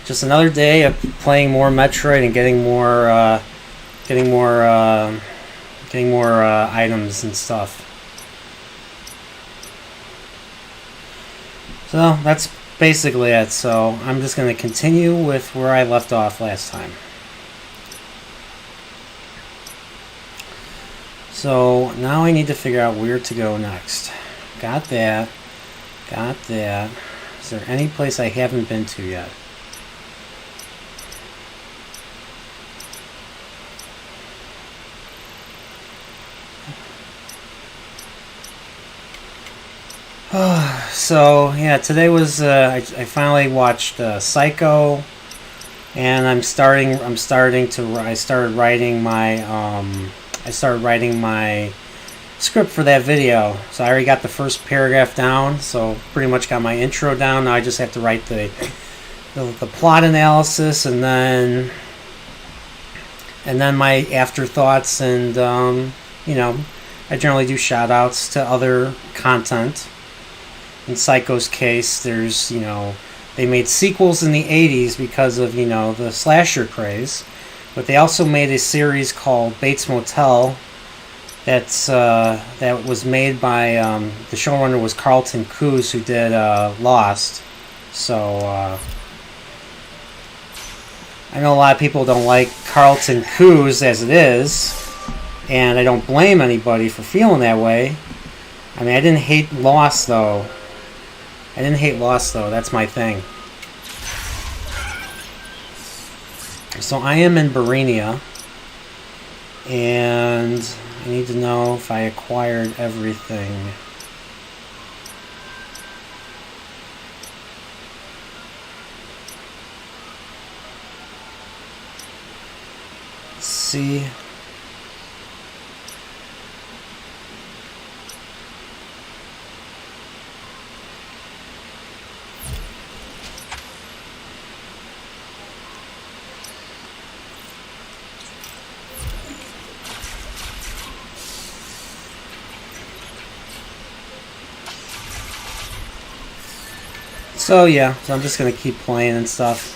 just another day of playing more Metroid and getting more, getting more items and stuff. So that's basically it. So I'm just going to continue with where I left off last time. So now I need to figure out where to go next. Got that. Got that. Is there any place I haven't been to yet? So yeah, today was I finally watched Psycho, and I started writing my script for that video. So I already got the first paragraph down, so pretty much got my intro down. Now I just have to write the plot analysis, and then my afterthoughts, and you know, I generally do shout outs to other content. In Psycho's case, there's, you know, they made sequels in the 80s because of, you know, the slasher craze. But they also made a series called Bates Motel that was made by, the showrunner was Carlton Cuse, who did Lost. So, I know a lot of people don't like Carlton Cuse as it is, and I don't blame anybody for feeling that way. I mean, I didn't hate Lost, though. That's my thing. So I am in Barinia, and I need to know if I acquired everything. Let's see. So yeah, so I'm just gonna keep playing and stuff.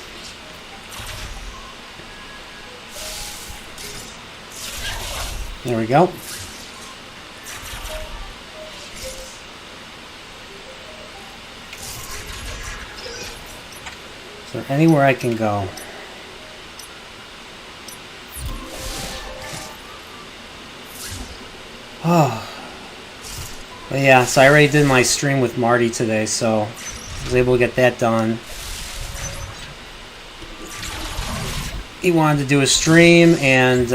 There we go. Is there anywhere I can go? Oh. But yeah, so I already did my stream with Marty today, so I was able to get that done. He wanted to do a stream, and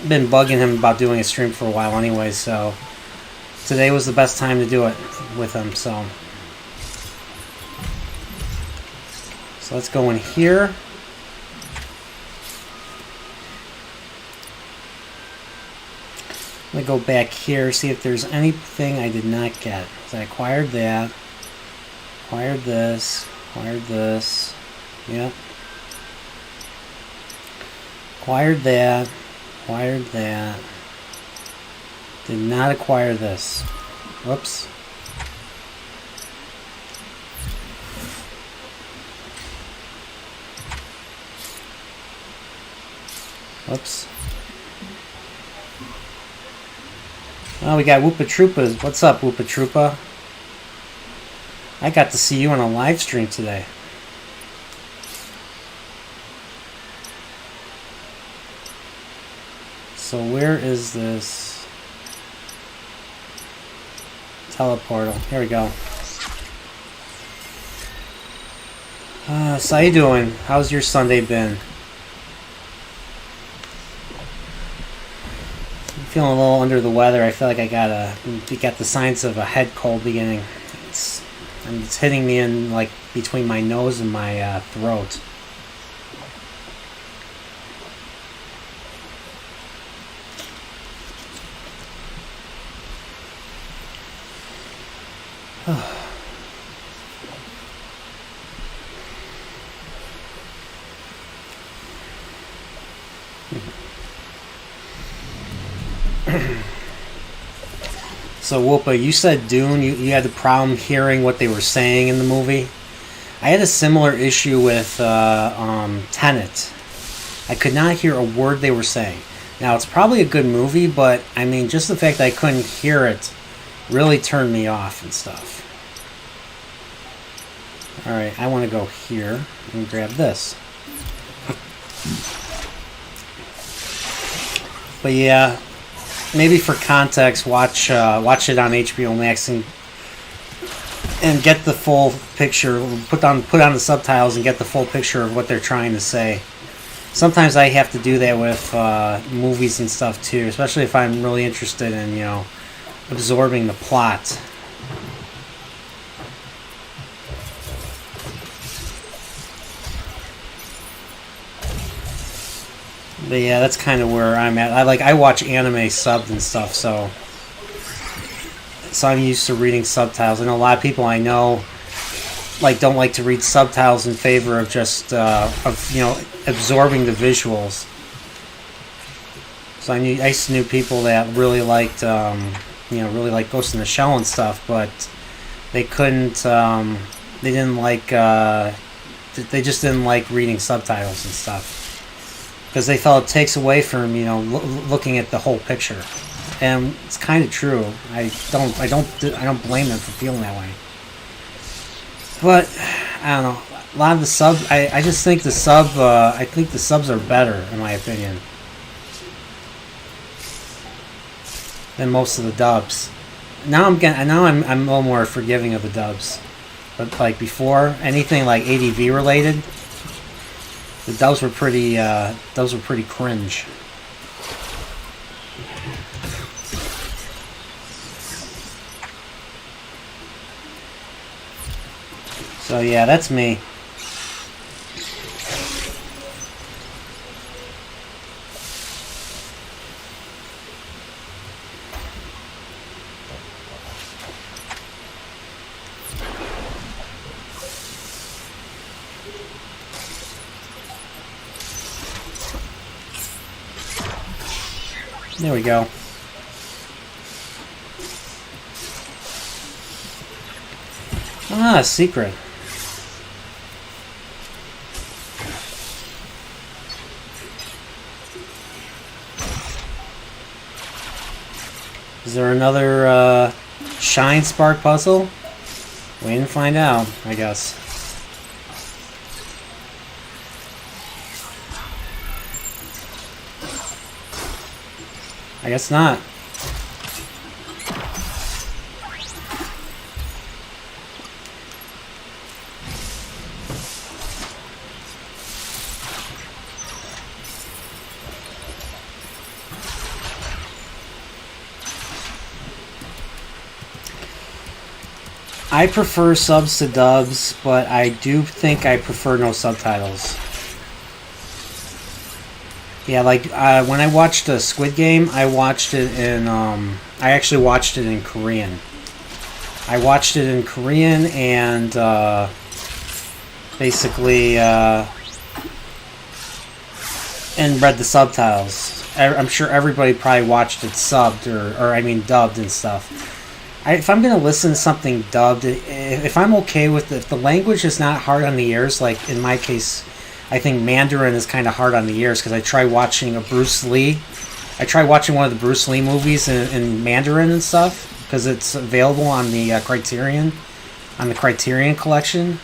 been bugging him about doing a stream for a while anyway, so today was the best time to do it with him. So let's go in here. Let me go back here, see if there's anything I did not get. So I acquired that. Acquired this. Acquired this. Yep. Acquired that. Acquired that. Did not acquire this. Whoops. Whoops. Oh, we got Woopa Troopas. What's up, Woopa Troopa? I got to see you on a live stream today. So where is this teleportal? Here we go. So how you doing? How's your Sunday been? I'm feeling a little under the weather. I feel like I got the signs of a head cold beginning. It's hitting me in like between my nose and my throat. So Whoopa, you said Dune, you had the problem hearing what they were saying in the movie. I had a similar issue with Tenet. I could not hear a word they were saying. Now, it's probably a good movie, but I mean, just the fact that I couldn't hear it really turned me off and stuff. Alright, I want to go here and grab this. But yeah, maybe for context, watch it on HBO Max and get the full picture. Put on the subtitles and get the full picture of what they're trying to say. Sometimes I have to do that with movies and stuff too, especially if I'm really interested in absorbing the plot. But yeah, that's kind of where I'm at. I watch anime subbed and stuff, so I'm used to reading subtitles. I know a lot of people I know don't like to read subtitles in favor of just absorbing the visuals. So I used to know people that really liked Ghost in the Shell and stuff, but they couldn't. They didn't like. They just didn't like reading subtitles and stuff. Because they felt it takes away from looking at the whole picture, and it's kind of true. I don't blame them for feeling that way. But I don't know. A lot of the subs, I just think the subs are better in my opinion than most of the dubs. Now I'm a little more forgiving of the dubs, but like before, anything like ADV related. The dubs were pretty cringe. So yeah, that's me. There we go. Ah, secret. Is there another Shine Spark puzzle? Wait and find out, I guess. I guess not. I prefer subs to dubs, but I do think I prefer no subtitles. Yeah, when I watched the Squid Game, I watched it in, I actually watched it in Korean. I watched it in Korean and, basically, and read the subtitles. I'm sure everybody probably watched it subbed, or dubbed and stuff. If I'm going to listen to something dubbed, if I'm okay with it, if the language is not hard on the ears, like in my case, I think Mandarin is kind of hard on the ears because I tried watching Bruce Lee. I tried watching one of the Bruce Lee movies in Mandarin and stuff because it's available on the Criterion collection,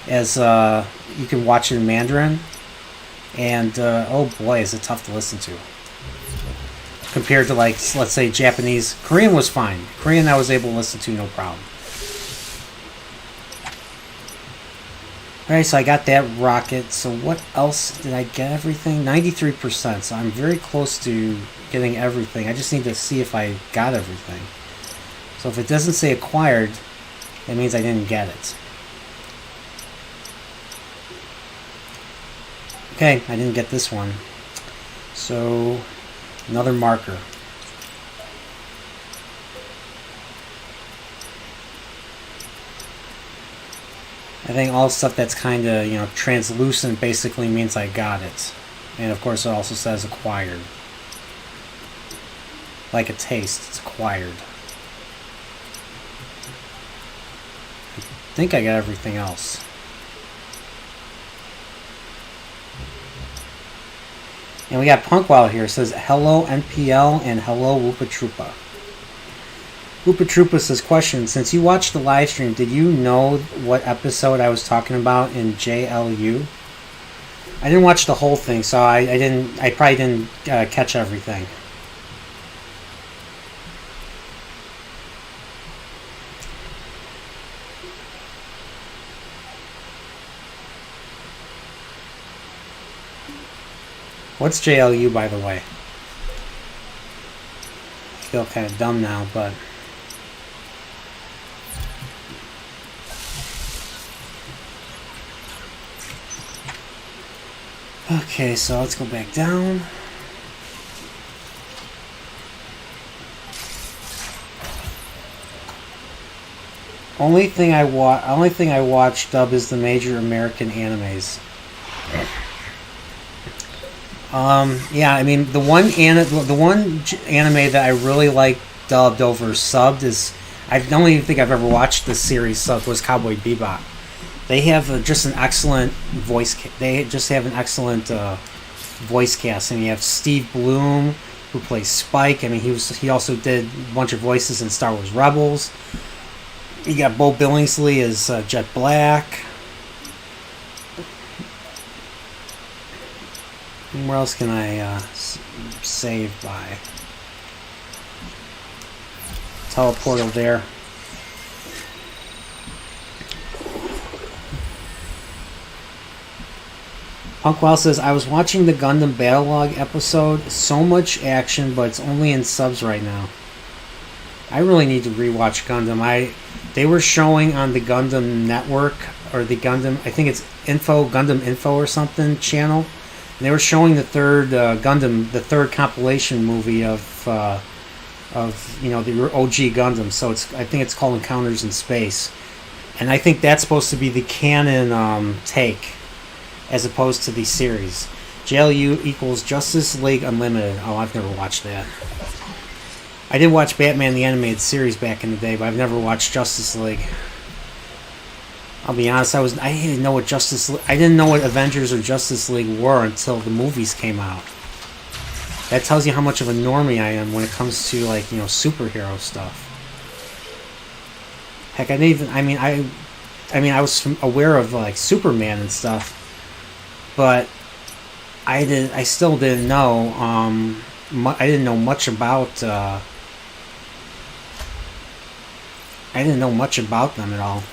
as you can watch it in Mandarin. And oh boy, is it tough to listen to. Compared to let's say Japanese. Korean was fine. Korean I was able to listen to no problem. Alright, so I got that rocket. So what else? Did I get everything? 93%. So I'm very close to getting everything. I just need to see if I got everything. So if it doesn't say acquired, that means I didn't get it. Okay, I didn't get this one. So another marker. I think all stuff that's kind of, translucent basically means I got it. And of course it also says acquired. Like a taste, it's acquired. I think I got everything else. And we got Punkwild here. It says, hello NPL and hello Woopa Troopa. Woopa Troopa says, question, since you watched the live stream, did you know what episode I was talking about in JLU? I didn't watch the whole thing, so I probably didn't catch everything. What's JLU, by the way? I feel kind of dumb now, but... Okay, so let's go back down. Only thing I watch dub is the major American animes. Yeah, I mean the one anime that I really like dubbed over subbed is, I don't even think I've ever watched the series subbed, was Cowboy Bebop. They have just an excellent voice. They just have an excellent voice cast. I mean, you have Steve Bloom, who plays Spike. I mean, he also did a bunch of voices in Star Wars Rebels. You got Bo Billingsley as Jet Black. And where else can I save by? Teleportal there. Punkwell says, I was watching the Gundam Battlelog episode. So much action, but it's only in subs right now. I really need to rewatch Gundam. They were showing on the Gundam Network, or the Gundam, I think it's Gundam Info or something channel. And they were showing the third Gundam, the third compilation movie of the OG Gundam. So I think it's called Encounters in Space, and I think that's supposed to be the canon take, as opposed to the series. JLU equals Justice League Unlimited. Oh, I've never watched that. I did watch Batman the Animated Series back in the day, but I've never watched Justice League. I'll be honest, I didn't know what I didn't know what Avengers or Justice League were until the movies came out. That tells you how much of a normie I am when it comes to, like, superhero stuff. Heck, I didn't even, I was aware of, like, Superman and stuff, but I still didn't know. I didn't know much about. I didn't know much about them at all,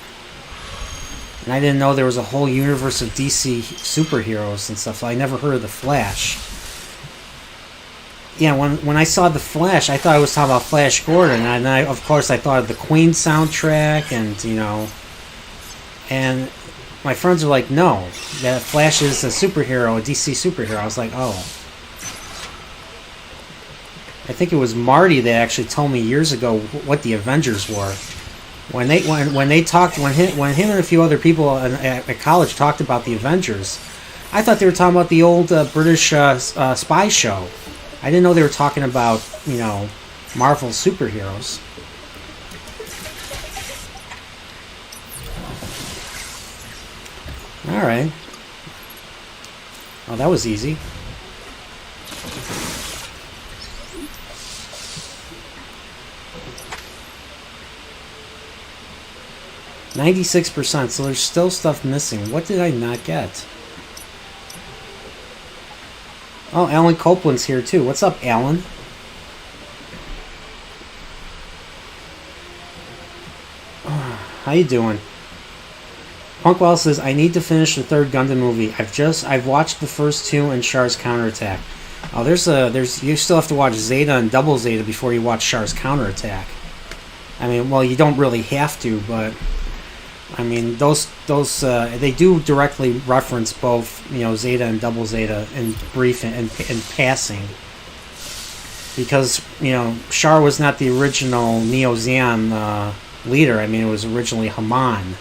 and I didn't know there was a whole universe of DC superheroes and stuff. I never heard of the Flash. Yeah, when I saw the Flash, I thought I was talking about Flash Gordon, and of course I thought of the Queen soundtrack, and my friends were like, no, that Flash is a superhero, a DC superhero. I was like, oh. I think it was Marty that actually told me years ago what the Avengers were. When him and a few other people at college talked about the Avengers, I thought they were talking about the old British spy show. I didn't know they were talking about, Marvel superheroes. Alright. Oh, that was easy. %, so there's still stuff missing. What did I not get? Oh, Alan Copeland's here too. What's up, Alan? How you doing? Punkwell says, I need to finish the third Gundam movie. I've watched the first two and Char's Counterattack. Oh, you still have to watch Zeta and Double Zeta before you watch Char's Counterattack. I mean, well, you don't really have to, but I mean, those they do directly reference both, Zeta and Double Zeta in brief and passing, because Char was not the original Neo Zeon leader. I mean, it was originally Haman,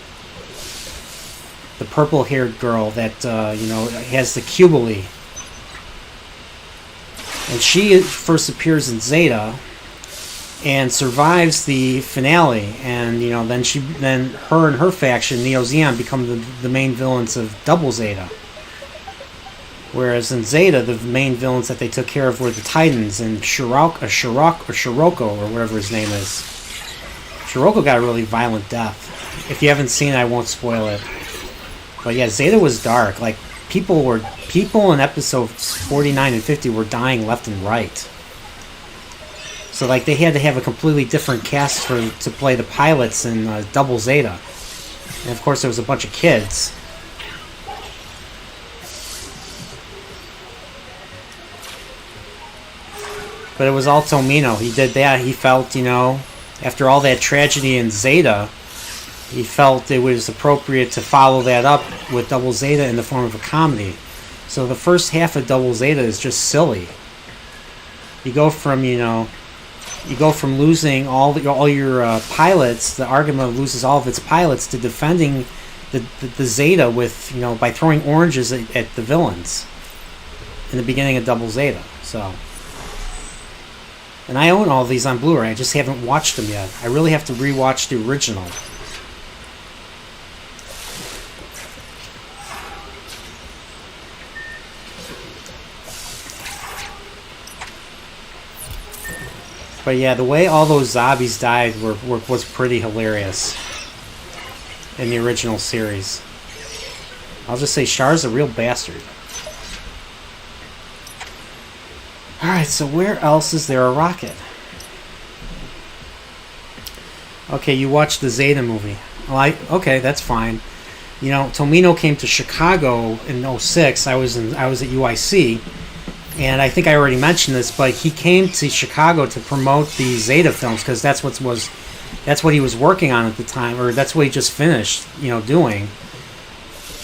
the purple-haired girl that has the Cubili, and she first appears in Zeta and survives the finale, and then her and her faction, Neo Zeon, become the main villains of Double Zeta. Whereas in Zeta, the main villains that they took care of were the Titans and Shiroko, or whatever his name is. Shiroko got a really violent death. If you haven't seen it, I won't spoil it. But yeah, Zeta was dark. Like, people in episodes 49 and 50 were dying left and right. So like they had to have a completely different cast to play the pilots in Double Zeta. And of course there was a bunch of kids. But it was all Tomino. He did that. He felt, after all that tragedy in Zeta, he felt it was appropriate to follow that up with Double Zeta in the form of a comedy. So the first half of Double Zeta is just silly. You go from, losing all your pilots. The Argama loses all of its pilots to defending the Zeta with, by throwing oranges at the villains in the beginning of Double Zeta. So, and I own all these on Blu-ray. I just haven't watched them yet. I really have to rewatch the original. But yeah, the way all those zombies died was pretty hilarious in the original series. I'll just say Char's a real bastard. Alright, so where else is there a rocket? Okay, you watched the Zeta movie. Okay, that's fine. Tomino came to Chicago in '06. I was at UIC. And I think I already mentioned this, but he came to Chicago to promote the Zeta films because that's what he was working on at the time, or that's what he just finished, doing.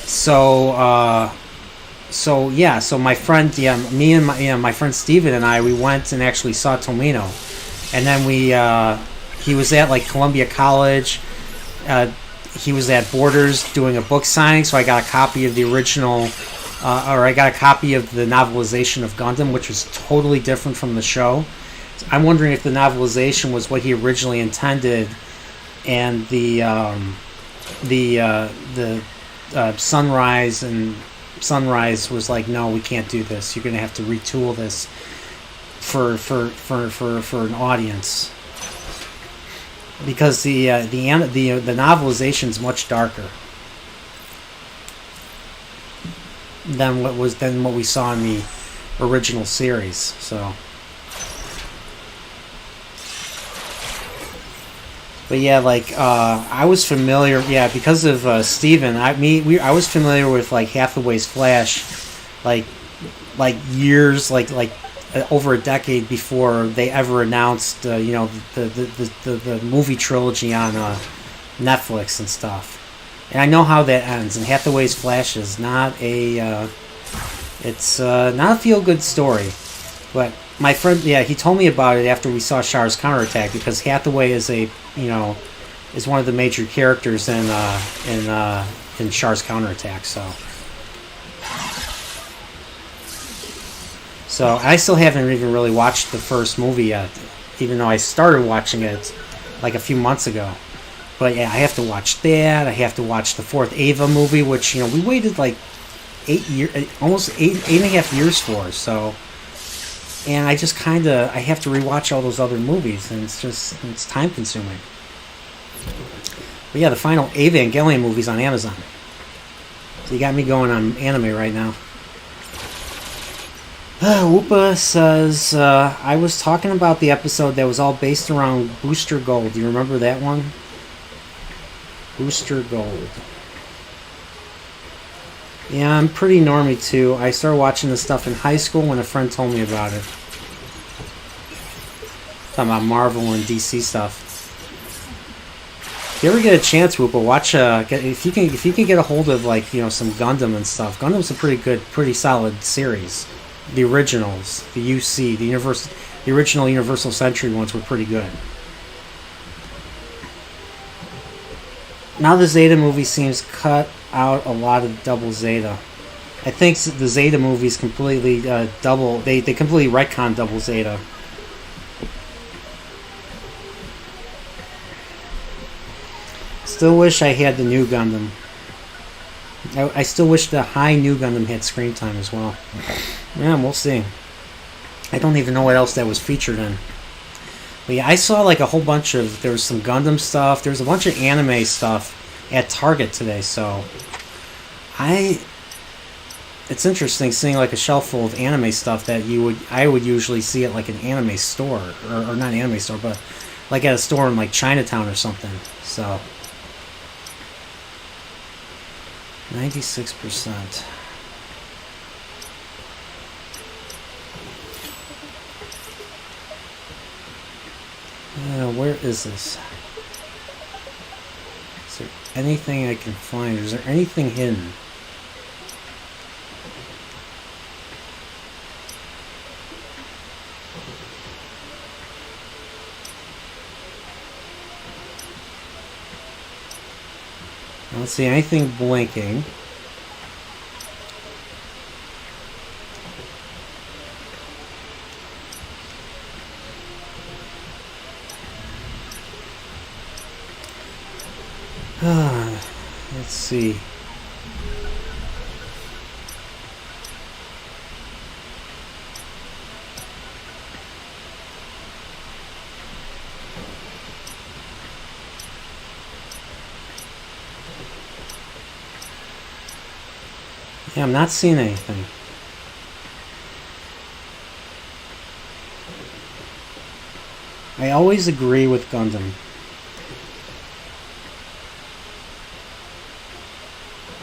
So my friend, me and my friend Steven and I, we went and actually saw Tomino, and then he was at like Columbia College. He was at Borders doing a book signing, so I got a copy of the original. Or I got a copy of the novelization of Gundam, which was totally different from the show. I'm wondering if the novelization was what he originally intended, and the Sunrise was like, no, we can't do this. You're going to have to retool this for an audience, because the novelization is much darker than what we saw in the original series. So, but yeah, I was familiar, because of Steven. I was familiar with like Hathaway's Flash, like years, over a decade before they ever announced, the movie trilogy on Netflix and stuff. And I know how that ends. And Hathaway's Flash is not not a feel-good story. But my friend, he told me about it after we saw Char's Counterattack, because Hathaway is is one of the major characters in Char's Counterattack. So I still haven't even really watched the first movie yet, even though I started watching it like a few months ago. But yeah, I have to watch that. I have to watch the fourth Ava movie, which, we waited like 8 years, almost eight and a half years for. So, and I just I have to rewatch all those other movies, and it's time consuming. But yeah, the final Evangelion movie's on Amazon. So you got me going on anime right now. Whoopa says, I was talking about the episode that was all based around Booster Gold. Do you remember that one? Booster Gold. Yeah, I'm pretty normie too. I started watching this stuff in high school when a friend told me about it. Talking about Marvel and DC stuff. If you ever get a chance, Whoopa, watch. If you can get a hold of some Gundam and stuff. Gundam's a pretty solid series. The originals, the UC, the original Universal Century ones were pretty good. Now the Zeta movie seems cut out a lot of Double Zeta. I think the Zeta movies completely they completely retcon Double Zeta. Still wish I had the new Gundam. I still wish the high new Gundam had screen time as well. Yeah, we'll see. I don't even know what else that was featured in. But yeah, I saw like a whole bunch of, there was some Gundam stuff, there was a bunch of anime stuff at Target today, so it's interesting seeing like a shelf full of anime stuff that I would usually see at like an anime store, or not an anime store, but like at a store in like Chinatown or something. So 96%. Where is this? Is there anything I can find? Is there anything hidden? I don't see anything blinking. Let's see. Yeah, I'm not seeing anything. I always agree with Gundam.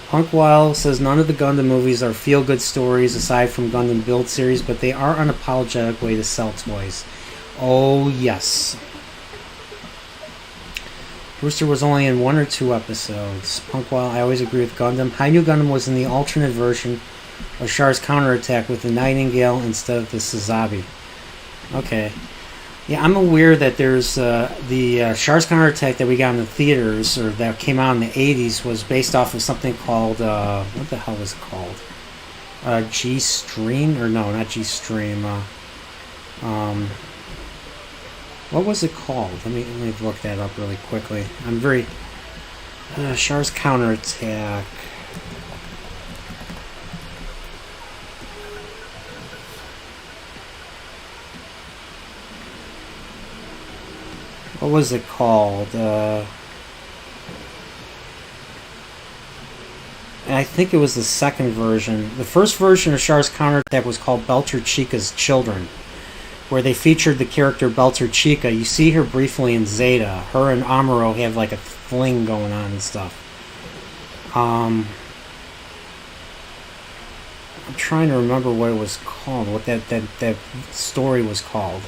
Punkwild says none of the Gundam movies are feel-good stories aside from Gundam Build series, but they are an unapologetic way to sell toys. Oh, yes. Brewster was only in 1 or 2 episodes. Punkwild, I always agree with Gundam. High New Gundam was in the alternate version of Char's counterattack with the Nightingale instead of the Suzabi. Okay. Yeah, I'm aware that there's the Char's counterattack that we got in the theaters, or that came out in the 80s, was based off of something called, what the hell was it called? G-Stream? Or no, not G-Stream. What was it called? Let me look that up really quickly. I'm very... Char's counterattack. What was it called? I think it was the second version. The first version of Char's counterattack was called Belter Chica's Children, where they featured the character Belter Chica. You see her briefly in Zeta. Her and Amuro have like a fling going on and stuff. I'm trying to remember what it was called, what that story was called.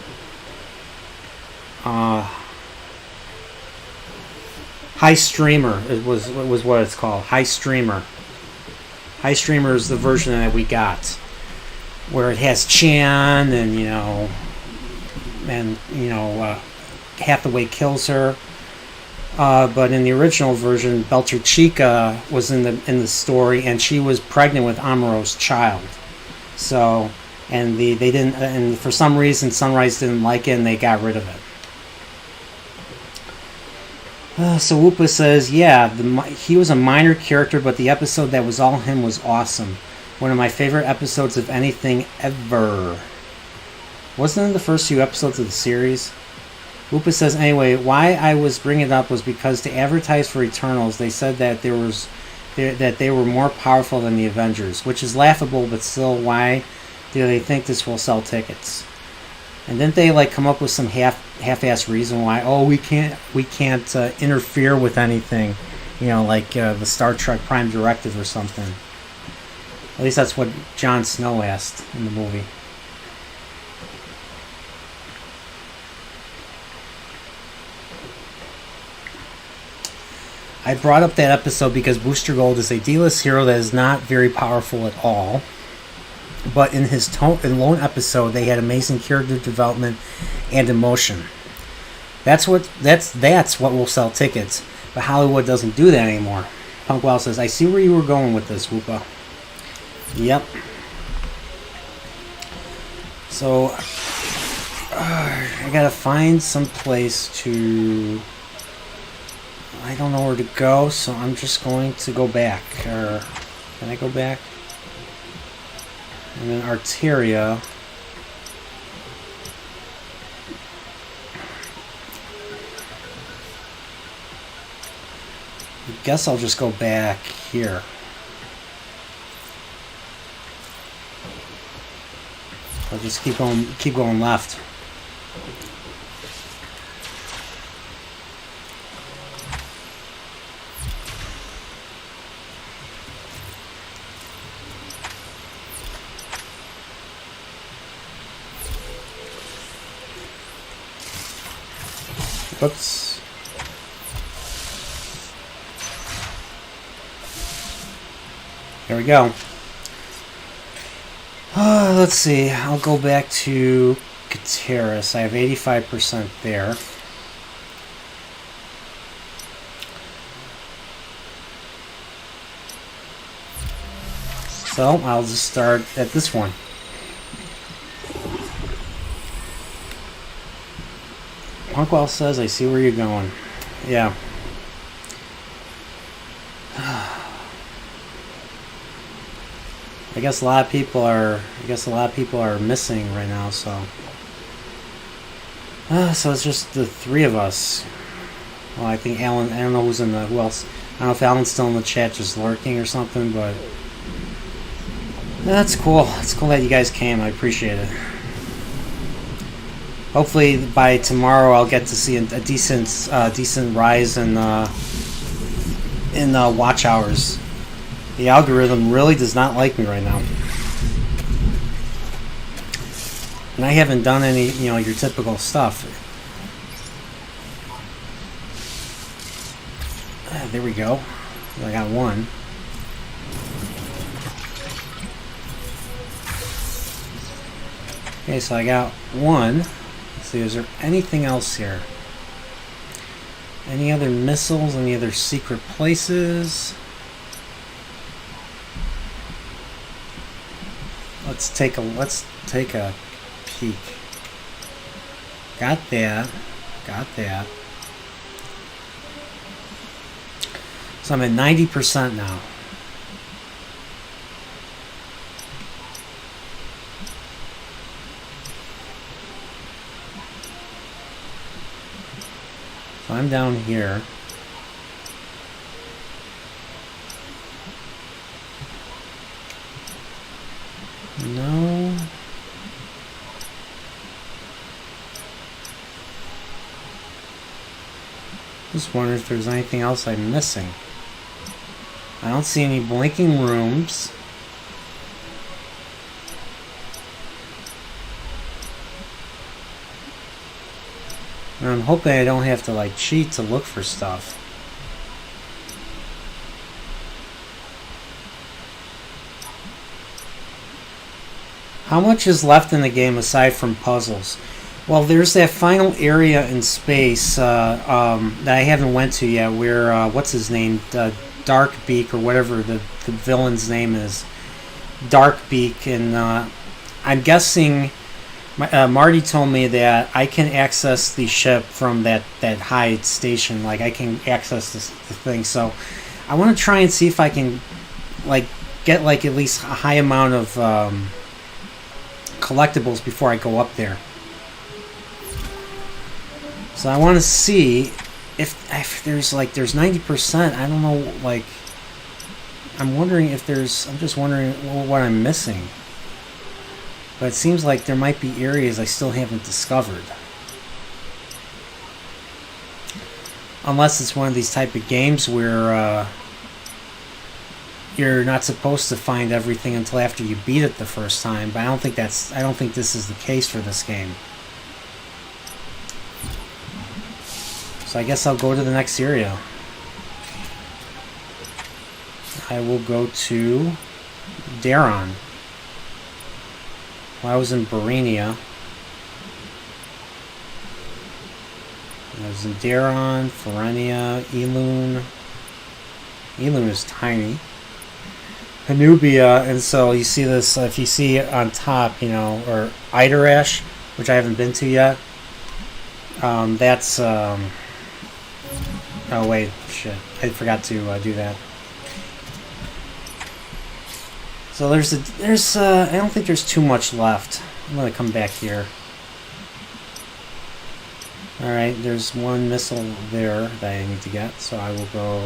High Streamer was what it's called. High Streamer. High Streamer is the version that we got, where it has Chan and Hathaway kills her. But in the original version, Belter Chica was in the story, and she was pregnant with Amuro's child. So, and they didn't, and for some reason Sunrise didn't like it, and they got rid of it. So Whoopa says, yeah, he was a minor character, but the episode that was all him was awesome. One of my favorite episodes of anything ever. Wasn't it the first few episodes of the series? Whoopa says, anyway, why I was bringing it up was because to advertise for Eternals, they said that that they were more powerful than the Avengers, which is laughable, but still, why do they think this will sell tickets? And didn't they like come up with some half-ass reason why? Oh, we can't interfere with anything, like the Star Trek Prime Directive or something. At least that's what Jon Snow asked in the movie. I brought up that episode because Booster Gold is a D-list hero that is not very powerful at all. But in his lone episode, they had amazing character development and emotion. That's what will sell tickets. But Hollywood doesn't do that anymore. Punkwell says, I see where you were going with this, Whoopa. Yep. So, I gotta find some place to... I don't know where to go, so I'm just going to go back. Can I go back? And then Arteria. I guess I'll just go back here. I'll just keep going left. Whoops. There we go. Let's see. I'll go back to Kateris. I have 85% there. So I'll just start at this one. Punkwell says, I see where you're going. Yeah. I guess a lot of people are missing right now, so so it's just the three of us. Well, I think Alan, I don't know who's in the, who else. I don't know if Alan's still in the chat just lurking or something, but that's cool. It's cool that you guys came. I appreciate it. Hopefully by tomorrow I'll get to see a decent rise in watch hours. The algorithm really does not like me right now. And I haven't done any, your typical stuff. There we go. I got one. Okay, so I got one. Let's see, is there anything else here? Any other missiles? Any other secret places? Let's take a peek. Got that. So I'm at 90% now. So I'm down here. No. Just wonder if there's anything else I'm missing. I don't see any blinking rooms. And I'm hoping I don't have to cheat to look for stuff. How much is left in the game aside from puzzles? Well, there's that final area in space that I haven't went to yet, where what's his name, Darkbeak or whatever the villain's name is, Darkbeak, and I'm guessing Marty told me that I can access the ship from that high station. I can access the thing, so I want to try and see if I can get at least a high amount of collectibles before I go up there. So I want to see if there's there's 90%. I don't know, I'm wondering if there's, I'm just wondering what I'm missing. But it seems like there might be areas I still haven't discovered. Unless it's one of these type of games where you're not supposed to find everything until after you beat it the first time. But I don't think this is the case for this game. So I guess I'll go to the next area. I will go to Daron. Well, I was in Barenia. I was in Daron, Ferenia, Elune. Elune is tiny. Hanubia, and so you see this, if you see it on top, or Idarash, which I haven't been to yet. That's, oh wait, shit. I forgot to do that. So I don't think there's too much left. I'm gonna come back here. Alright, there's one missile there that I need to get, so I will go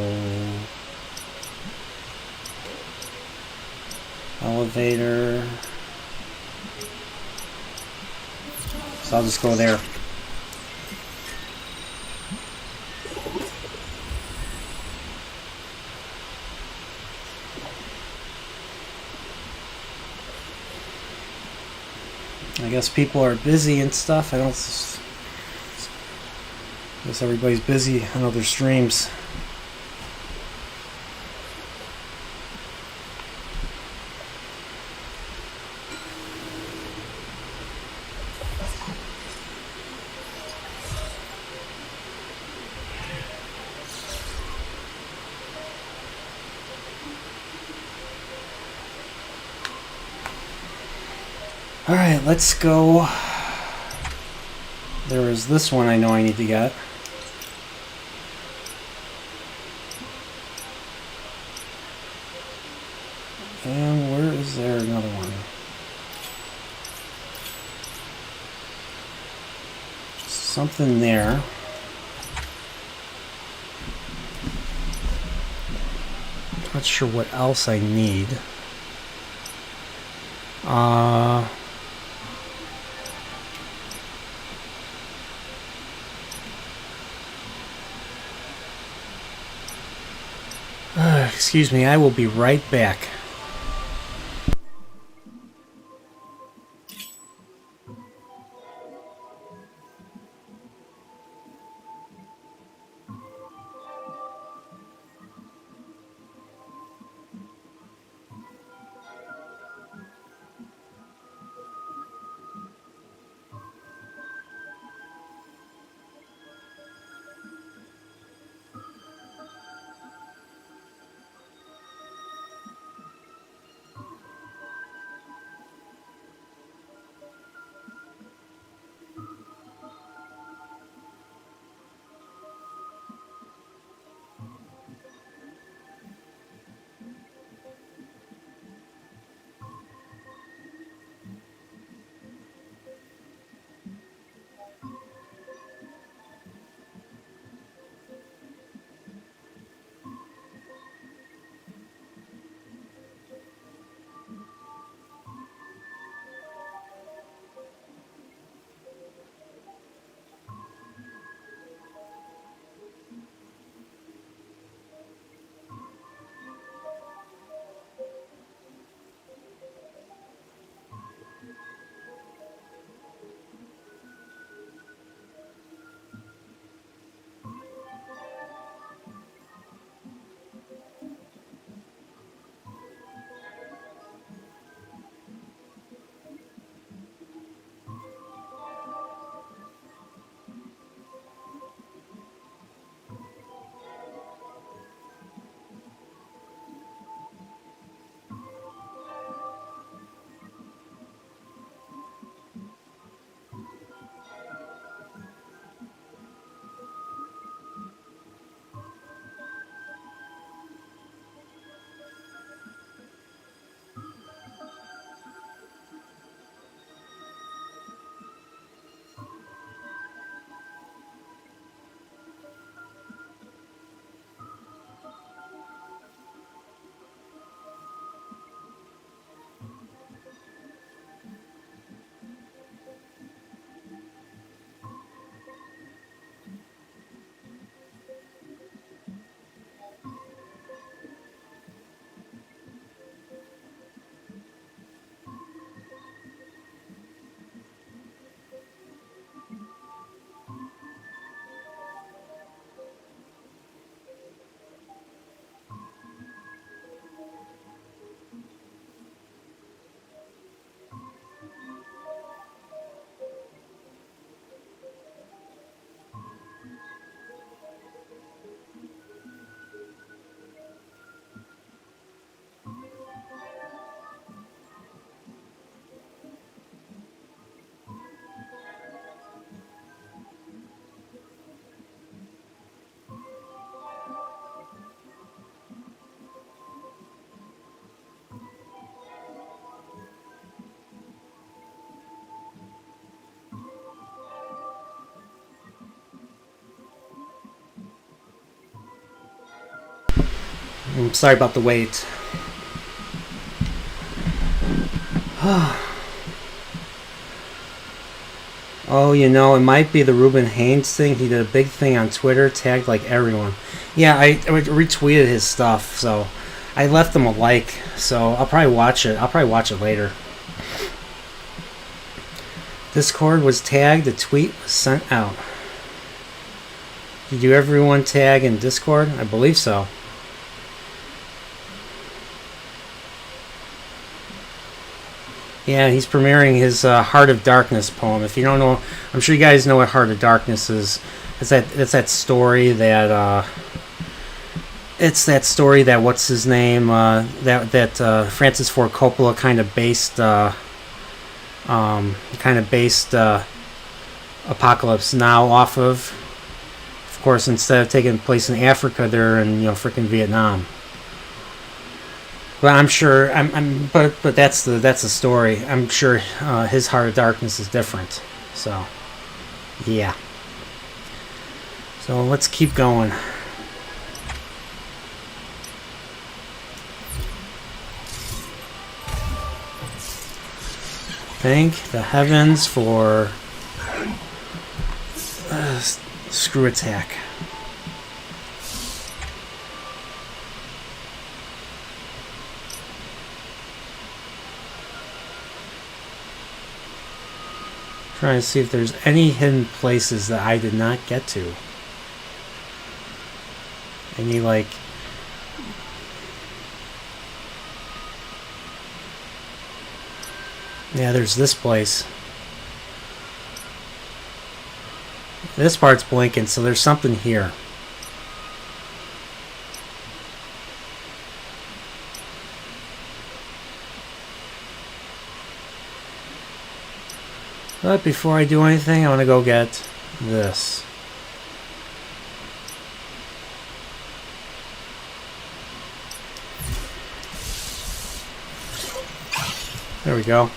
elevator. So I'll just go there. I guess people are busy and stuff. I guess everybody's busy on other streams. Alright, let's go. There is this one I know I need to get. And where is there another one? Something there. Not sure what else I need. Excuse me, I will be right back. I'm sorry about the wait. Oh, you know, it might be the Ruben Haynes thing. He did a big thing on Twitter, tagged like everyone. Yeah, I retweeted his stuff, so I left him a like. So I'll probably watch it. I'll probably watch it later. Discord was tagged. The tweet was sent out. Did you everyone tag in Discord? I believe so. Yeah, he's premiering his Heart of Darkness poem. If you don't know, I'm sure you guys know what Heart of Darkness is. It's that story that what's his name that Francis Ford Coppola kind of based Apocalypse Now off of. Of course, instead of taking place in Africa, they're in frickin' Vietnam. But I'm sure but that's the story. I'm sure his Heart of Darkness is different. So yeah. So let's keep going. Thank the heavens for screw attack. Trying to see if there's any hidden places that I did not get to. Any like yeah, there's this place. This part's blinking, so there's something here. But before I do anything, I want to go get this. There we go.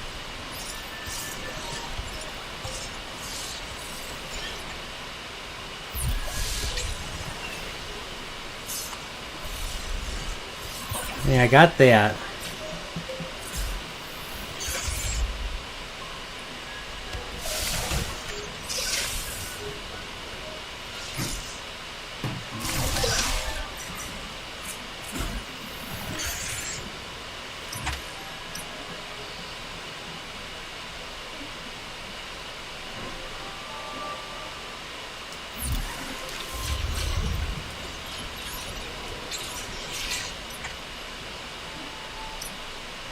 Yeah, I got that.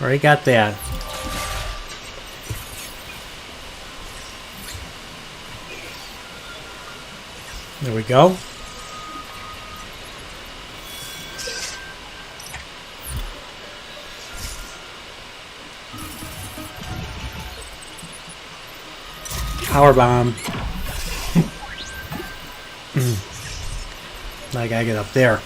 Already got that. There we go. Power bomb. I gotta get up there.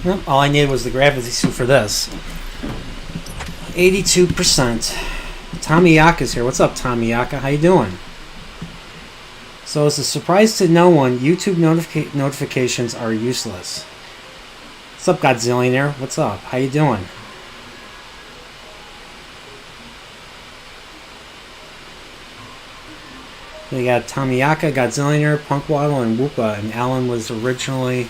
Nope, all I needed was the gravity suit for this. 82%. Tommy Yaka's here. What's up, Tommy Yaka? How you doing? So it's a surprise to no one, YouTube notifications are useless. What's up, Godzillionaire? What's up? How you doing? We got Tommy Yaka, Godzillionaire, Punkwaddle, and Whoopa, and Alan was originally...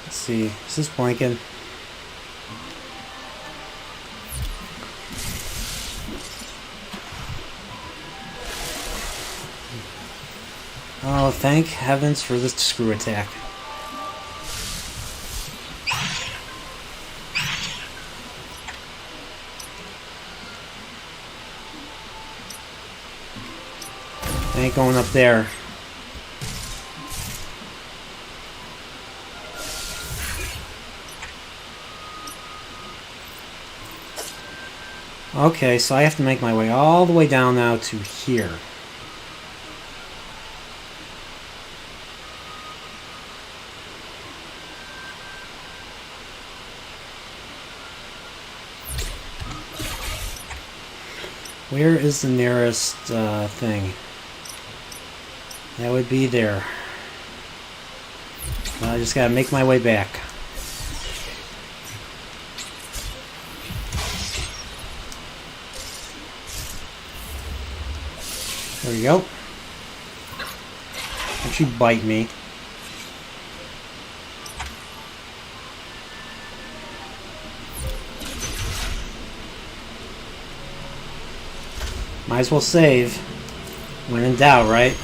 Let's see, is this blanking? Oh, thank heavens for this screw attack. I ain't going up there. Okay, so I have to make my way all the way down now to here. Where is the nearest thing? That would be there. I just gotta make my way back. There we go. Don't you bite me. Might as well save. When in doubt, right?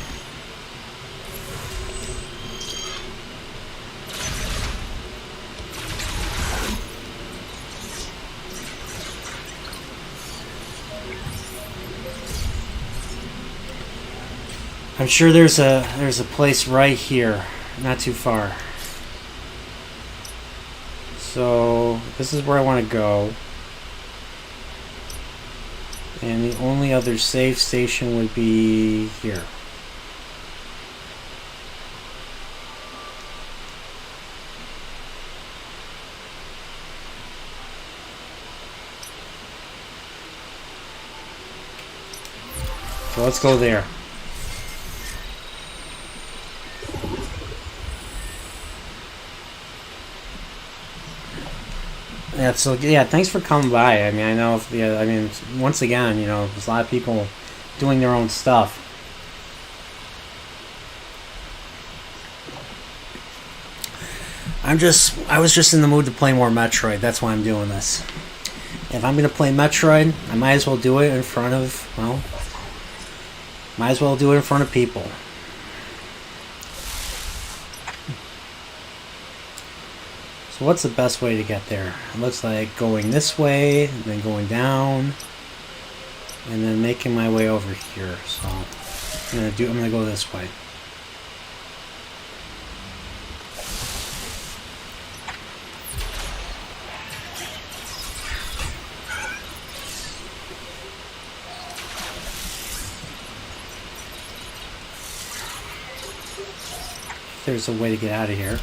I'm sure there's a place right here, not too far. So this is where I want to go. And the only other save station would be here. So let's go there. Yeah, so yeah, thanks for coming by. I mean, I know, I mean, once again, you know, there's a lot of people doing their own stuff. I was just in the mood to play more Metroid. That's why I'm doing this. If I'm gonna play Metroid, I might as well do it in front of, well, might as well do it in front of people. So what's the best way to get there? It looks like going this way, and then going down, and then making my way over here. So I'm gonna go this way. There's a way to get out of here.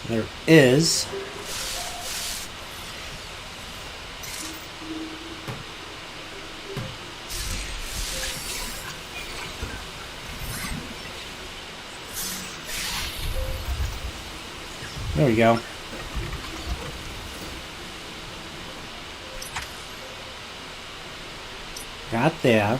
There is. There we go. Got that.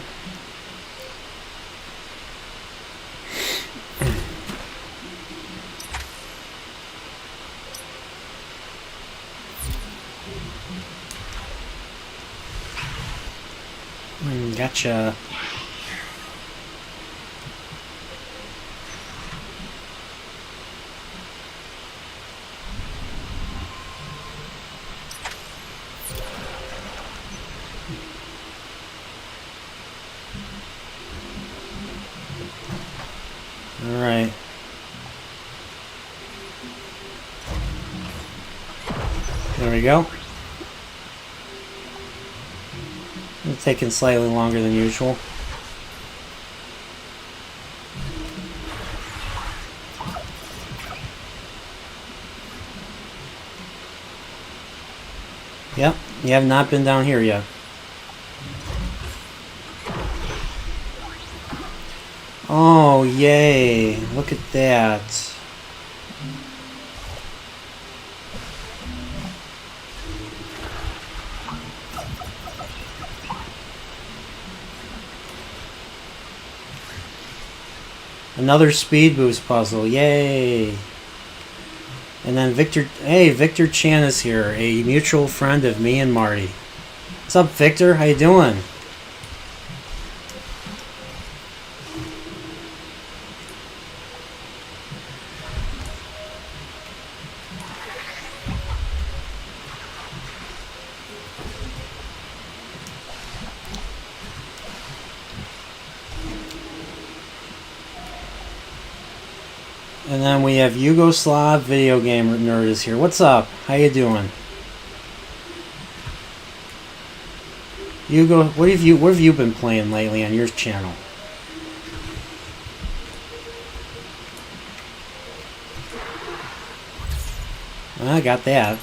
Gotcha. All right. There we go. It's taking slightly longer than usual. Yep, you have not been down here yet. Oh, yay. Look at that. Another speed boost puzzle, yay! And then Victor Chan is here, a mutual friend of me and Marty. What's up, Victor? How you doing? And then we have Yugoslav Video Game Nerd is here. What's up? How you doing? Hugo, what have you been playing lately on your channel? I got that.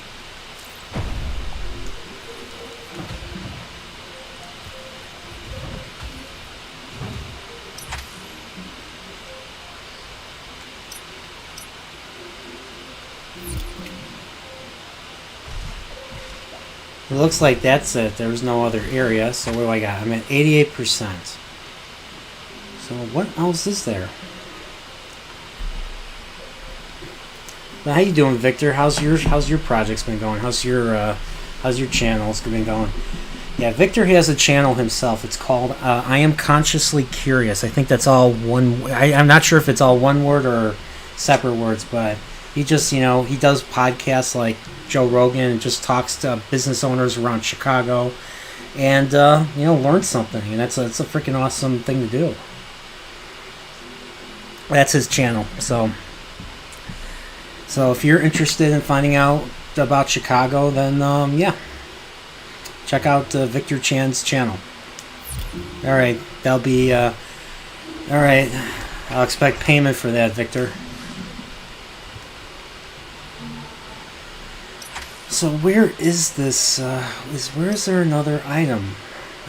It looks like that's it. There was no other area. So what do I got? I'm at 88%. So what else is there? Now, how you doing, Victor? How's your projects been going? How's your channels been going? Yeah, Victor has a channel himself. It's called I Am Consciously Curious. I think that's all one. I'm not sure if it's all one word or separate words, but he just, he does podcasts like Joe Rogan and just talks to business owners around Chicago and, learns something. And that's a freaking awesome thing to do. That's his channel. So if you're interested in finding out about Chicago, then, check out Victor Chan's channel. All right, that'll be all right. I'll expect payment for that, Victor. So where is this? Where is there another item?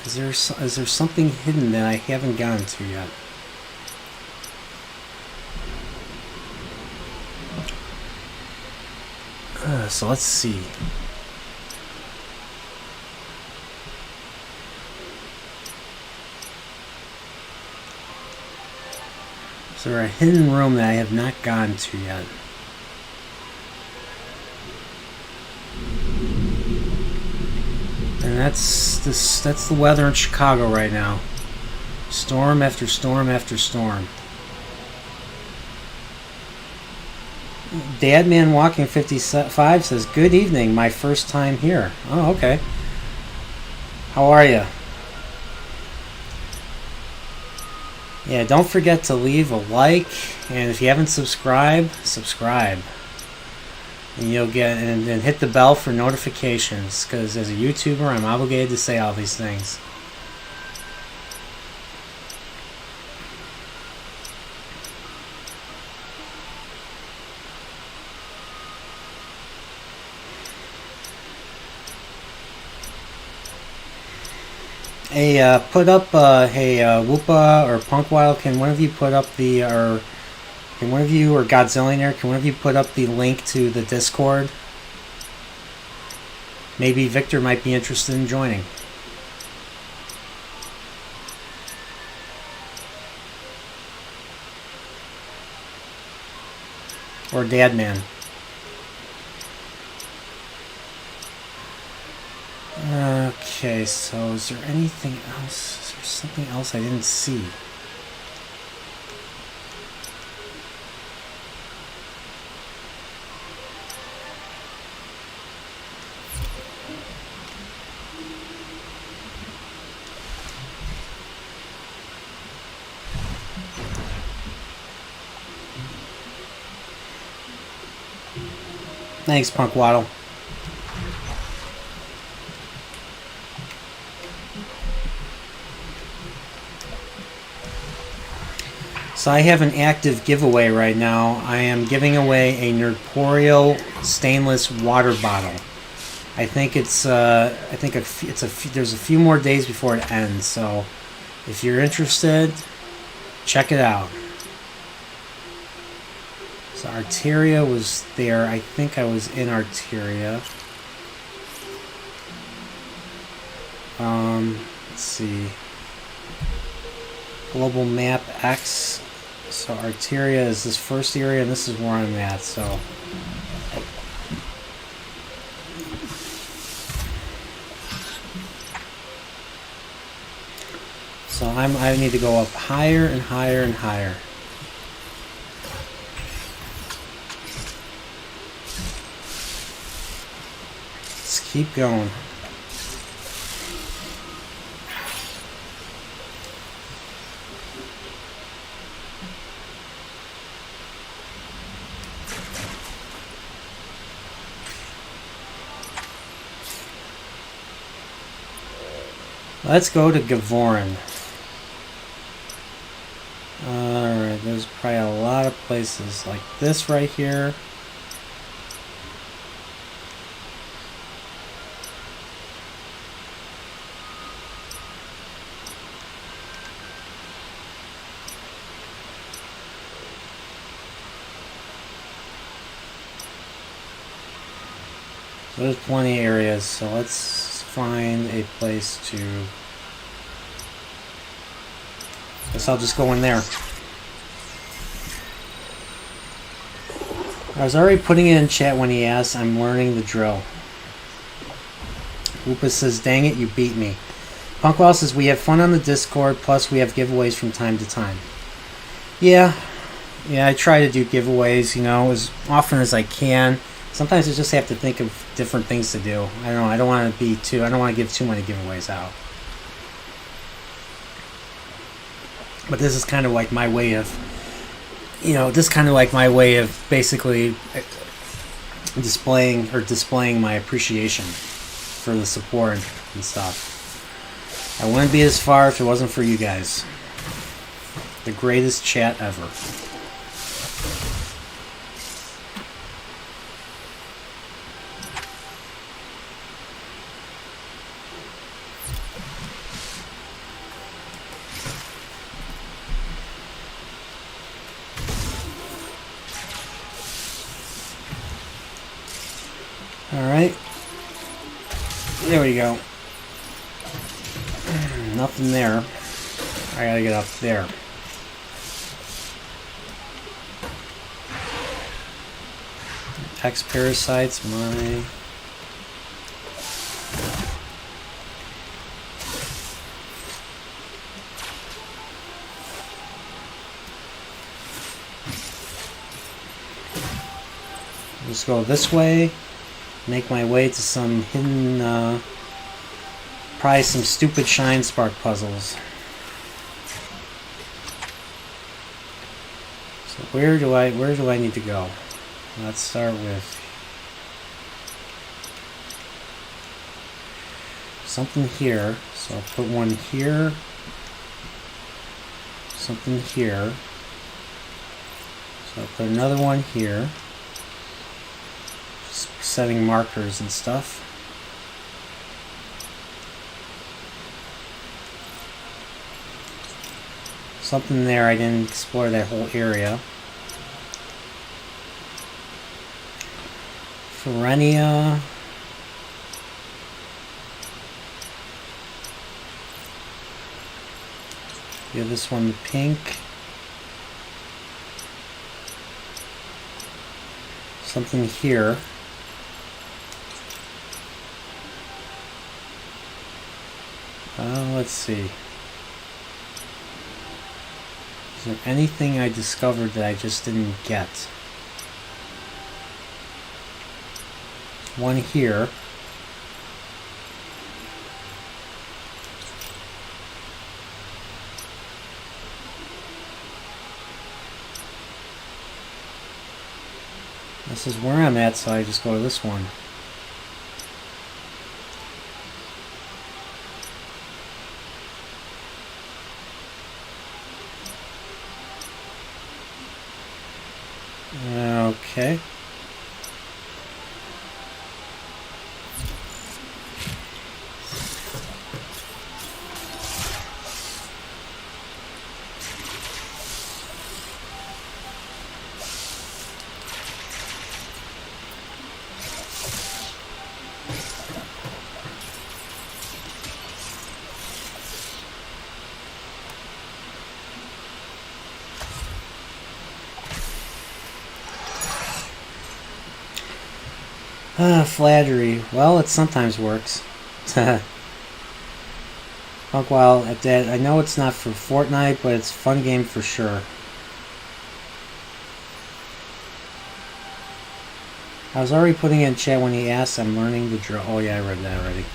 Is there something hidden that I haven't gotten to yet? So let's see. Is there a hidden room that I have not gone to yet? And that's the weather in Chicago right now. Storm after storm after storm. Dadman Walking 55 says, "Good evening, my first time here." Oh, okay. How are you? Yeah, don't forget to leave a like, and if you haven't subscribed, subscribe. And you'll get and hit the bell for notifications, because as a YouTuber, I'm obligated to say all these things. Hey, put up, Whoopa or Punkwild, can one of you put up can one of you, or Godzillionaire, can one of you put up the link to the Discord? Maybe Victor might be interested in joining. Or Dadman. Okay, so is there anything else? Is there something else I didn't see? Thanks, Punk Waddle. So I have an active giveaway right now. I am giving away a Nerdporio stainless water bottle. I think there's a few more days before it ends. So if you're interested, check it out. So Arteria was there. I think I was in Arteria. Let's see. Global map X. So Arteria is this first area, and this is where I'm at. So I need to go up higher and higher and higher. Let's keep going. Let's go to Gavorin. Alright, there's probably a lot of places like this right here. There's plenty of areas, so let's find a place to... Guess I'll just go in there. I was already putting it in chat when he asked. I'm learning the drill. Lupus says, dang it, you beat me. Punkwell says, we have fun on the Discord, plus we have giveaways from time to time. Yeah, I try to do giveaways, you know, as often as I can. Sometimes I just have to think of different things to do. I don't know, I don't want to give too many giveaways out. But this is kind of like my way of, basically displaying my appreciation for the support and stuff. I wouldn't be as far if it wasn't for you guys. The greatest chat ever. Alright. There we go. Nothing there. I gotta get up there. X parasites, my... Just go this way. Make my way to some hidden, probably some stupid Shine Spark puzzles. So where do I need to go? Let's start with something here. So I'll put one here. Something here. So I'll put another one here. Just setting markers and stuff. Something there, I didn't explore that whole area. Ferenia. Give this one the pink. Something here. Let's see. Is there anything I discovered that I just didn't get? One here. This is where I'm at, so I just go to this one. Okay. Flattery. Well, it sometimes works. While at that, I know it's not for Fortnite, but it's a fun game for sure. I was already putting it in chat when he asked. I'm learning the drill. Oh yeah, I read that already.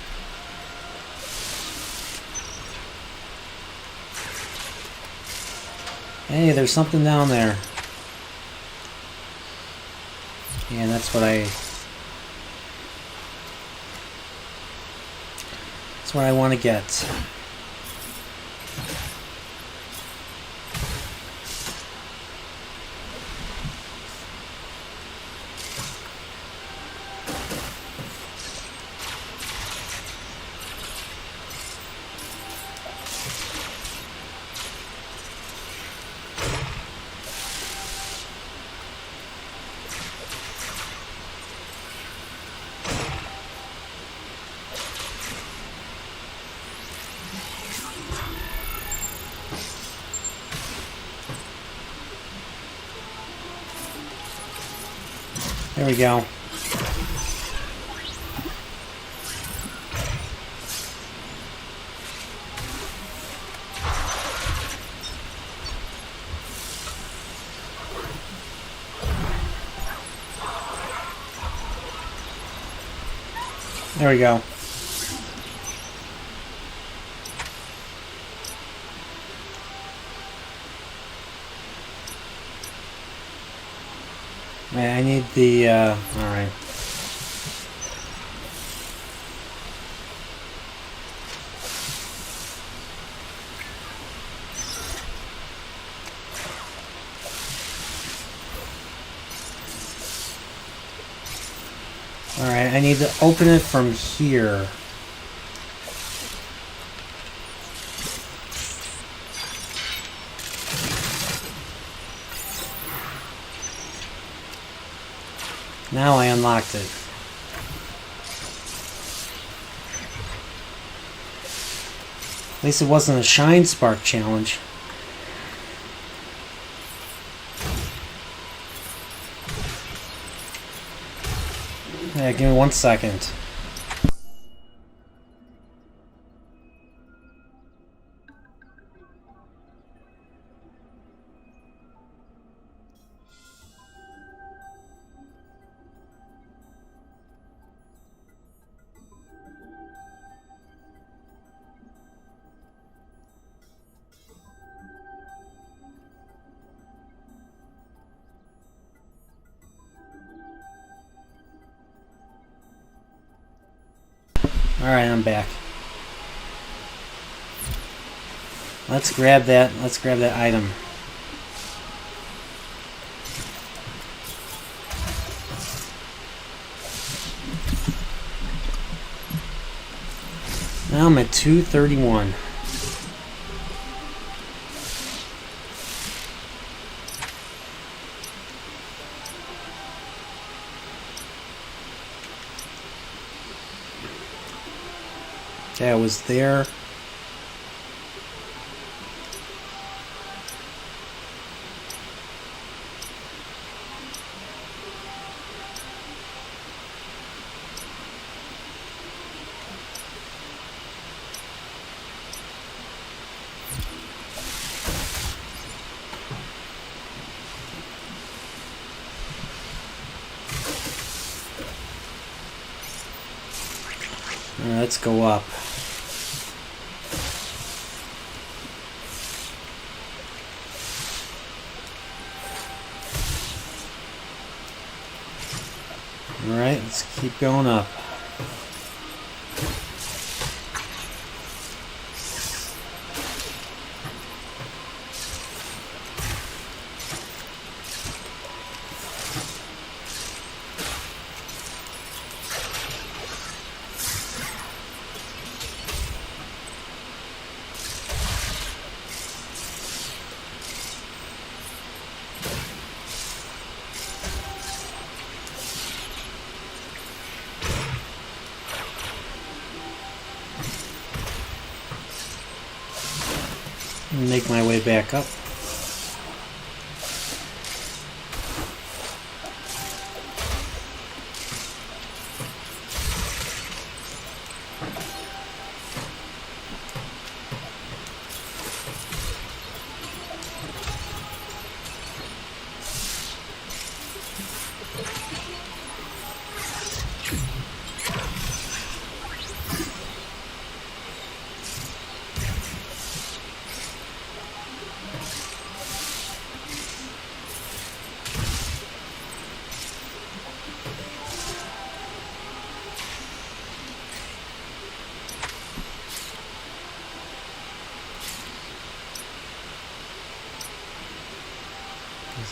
Hey, there's something down there. Yeah, that's what I want to get. There we go. There we go. Man, I need the, alright. Alright, I need to open it from here. Now I unlocked it. At least it wasn't a Shine Spark challenge. Yeah, give me 1 second. Alright, I'm back. Let's grab that item. Now I'm at 231. Okay, I was there. Let's go up. Alright, let's keep going up. Make my way back up.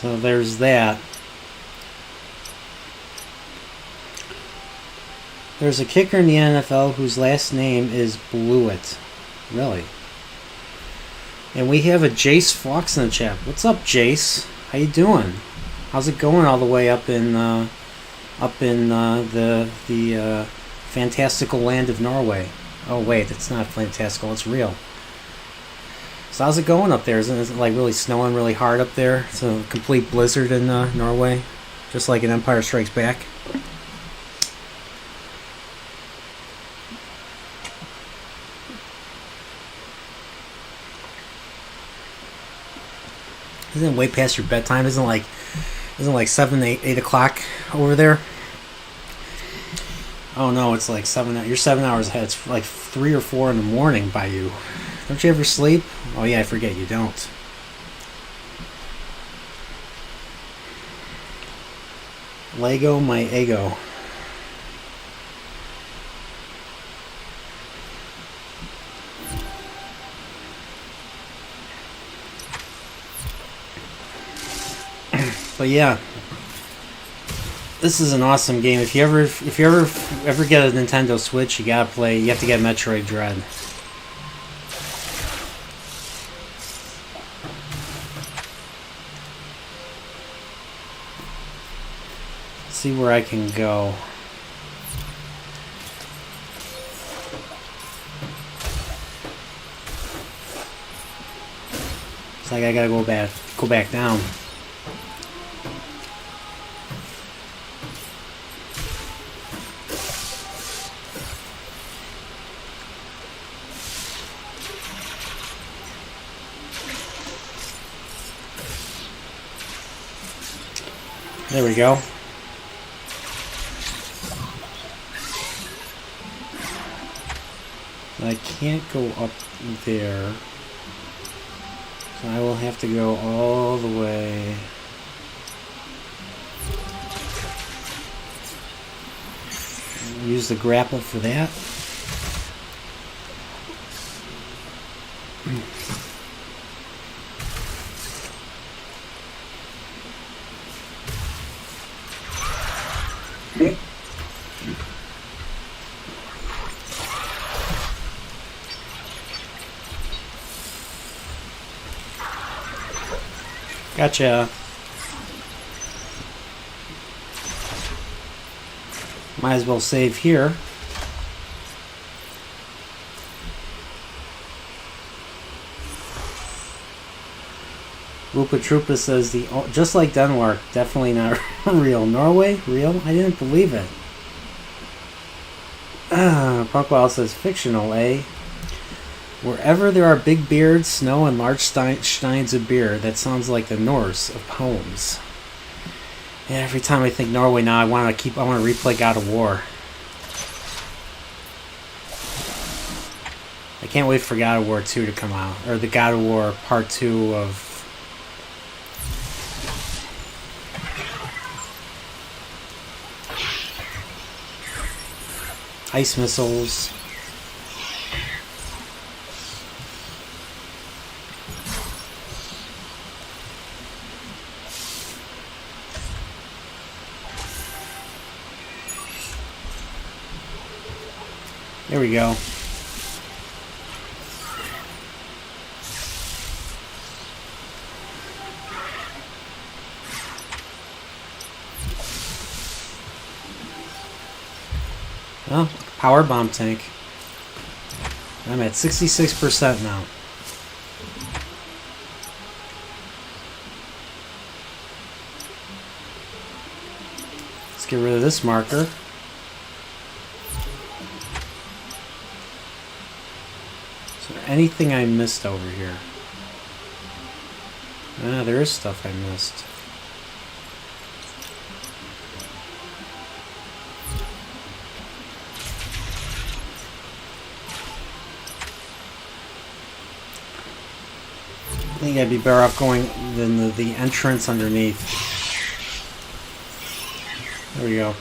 So there's that. There's a kicker in the NFL whose last name is Blewett. Really? And we have a Jace Fox in the chat. What's up, Jace? How you doing? How's it going all the way up in the fantastical land of Norway? Oh wait, it's not fantastical. It's real. So how's it going up there? Isn't it like really snowing really hard up there? It's a complete blizzard in Norway. just like in Empire Strikes Back. Isn't it way past your bedtime? Isn't like 7, 8 o'clock over there? Oh no, it's like 7. You're 7 hours ahead. It's like 3 or 4 in the morning by you. Don't you ever sleep? Oh yeah, I forget you don't. Lego my ego. But yeah, this is an awesome game. If you ever get a Nintendo Switch, you gotta play. You have to get Metroid Dread. Let's see where I can go. It's like I gotta go back down. There we go. I can't go up there. So I will have to go all the way. Use the grapple for that. Gotcha. Might as well save here. Woopa Troopa says just like Denmark, definitely not real. Norway, real? I didn't believe it. Punkwell says fictional, eh? Wherever there are big beards, snow, and large steins of beer, that sounds like the Norse of poems. Yeah, every time I think Norway now, I want to replay God of War. I can't wait for God of War 2 to come out, or the God of War Part 2 of ice missiles. There we go. Oh, power bomb tank. I'm at 66% now. Let's get rid of this marker. Is there anything I missed over here? Ah, there is stuff I missed. I think I'd be better off going than the entrance underneath. There we go.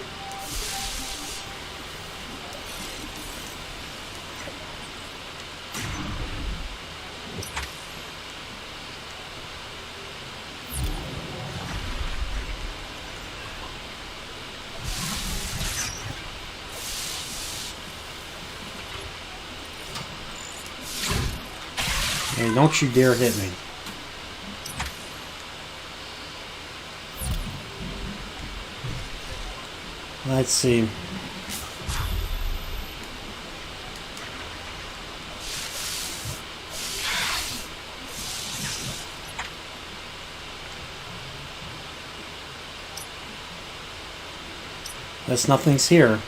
Hey, don't you dare hit me. Let's see. Guess nothing's here.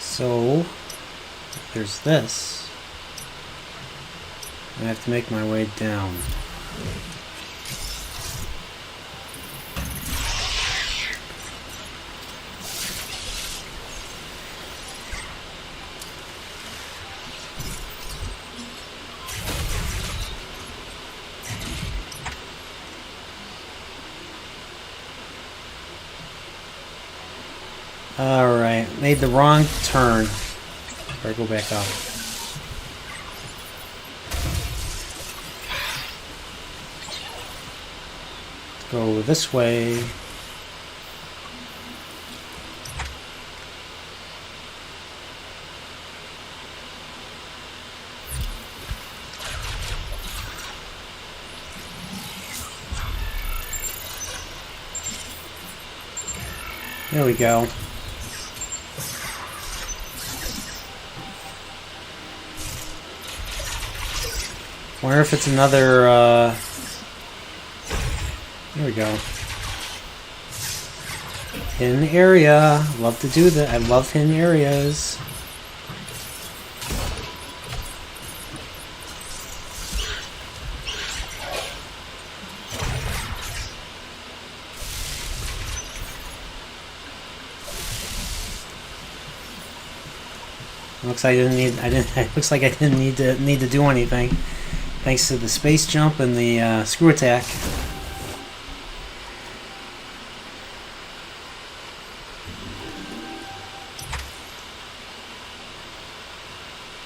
So, there's this. I have to make my way down. Alright, made the wrong turn. Better go back up. Go this way. There we go. Wonder if it's another, There we go. Hidden area. Love to do that. I love hidden areas. Looks like looks like I didn't need to do anything. Thanks to the space jump and the screw attack.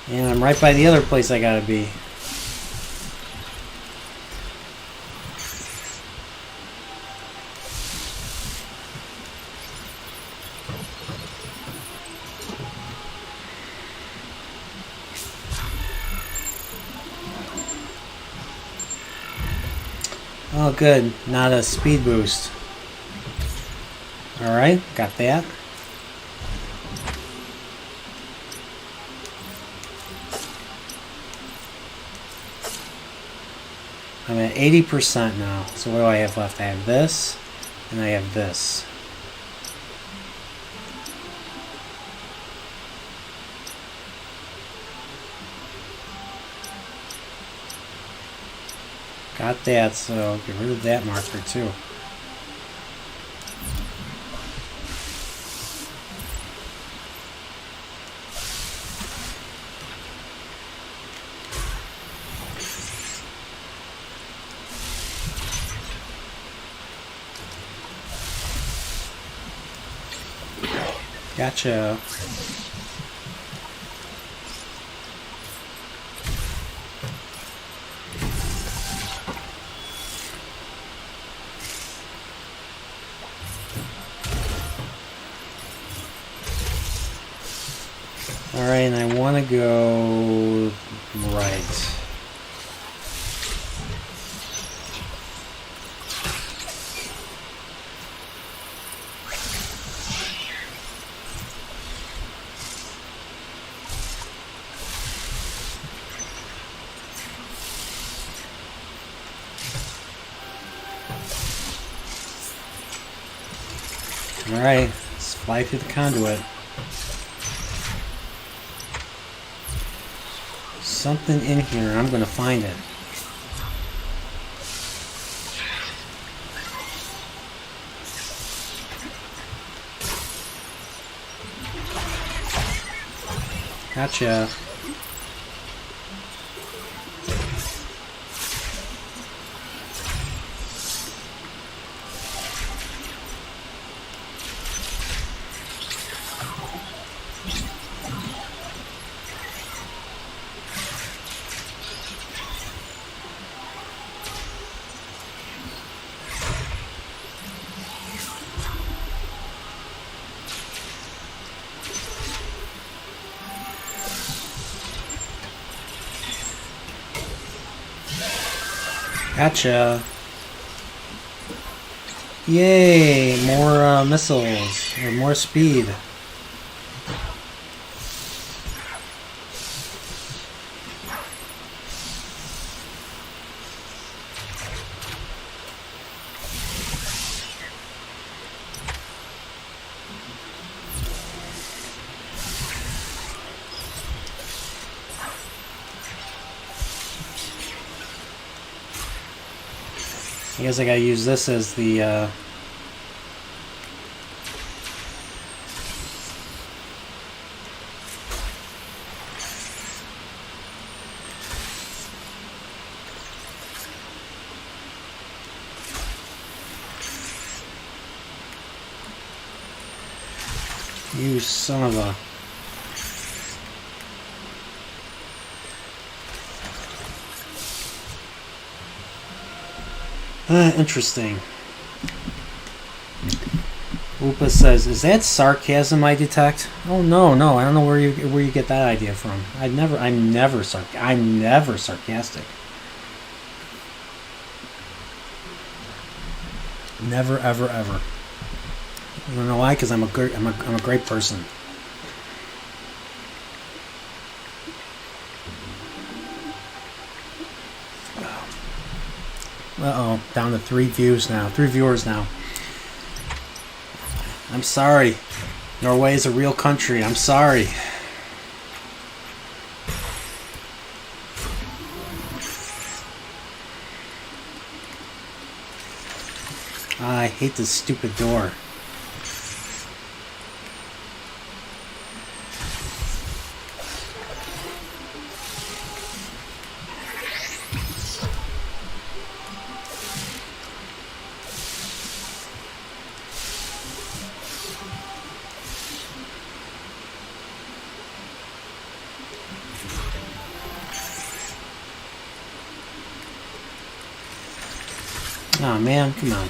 And I'm right by the other place I gotta be. Oh good, not a speed boost. Alright, got that. I'm at 80% now. So what do I have left? I have this, and I have this. Got that, so get rid of that marker too. Gotcha. Alright, and I want to go right. Alright, let's fly through the conduit. Something in here, I'm gonna find it. Gotcha. Gotcha. Yay, more missiles, or more speed. I guess I gotta use this as the, you son of a... interesting. Upa says, "Is that sarcasm I detect?" Oh no, no, I don't know where you get that idea from. I'm never sarcastic. Never, ever, ever. I don't know why, because I'm a great person. Uh-oh, down to 3 views now. 3 viewers now. I'm sorry. Norway is a real country. I'm sorry. I hate this stupid door. Oh man, come on.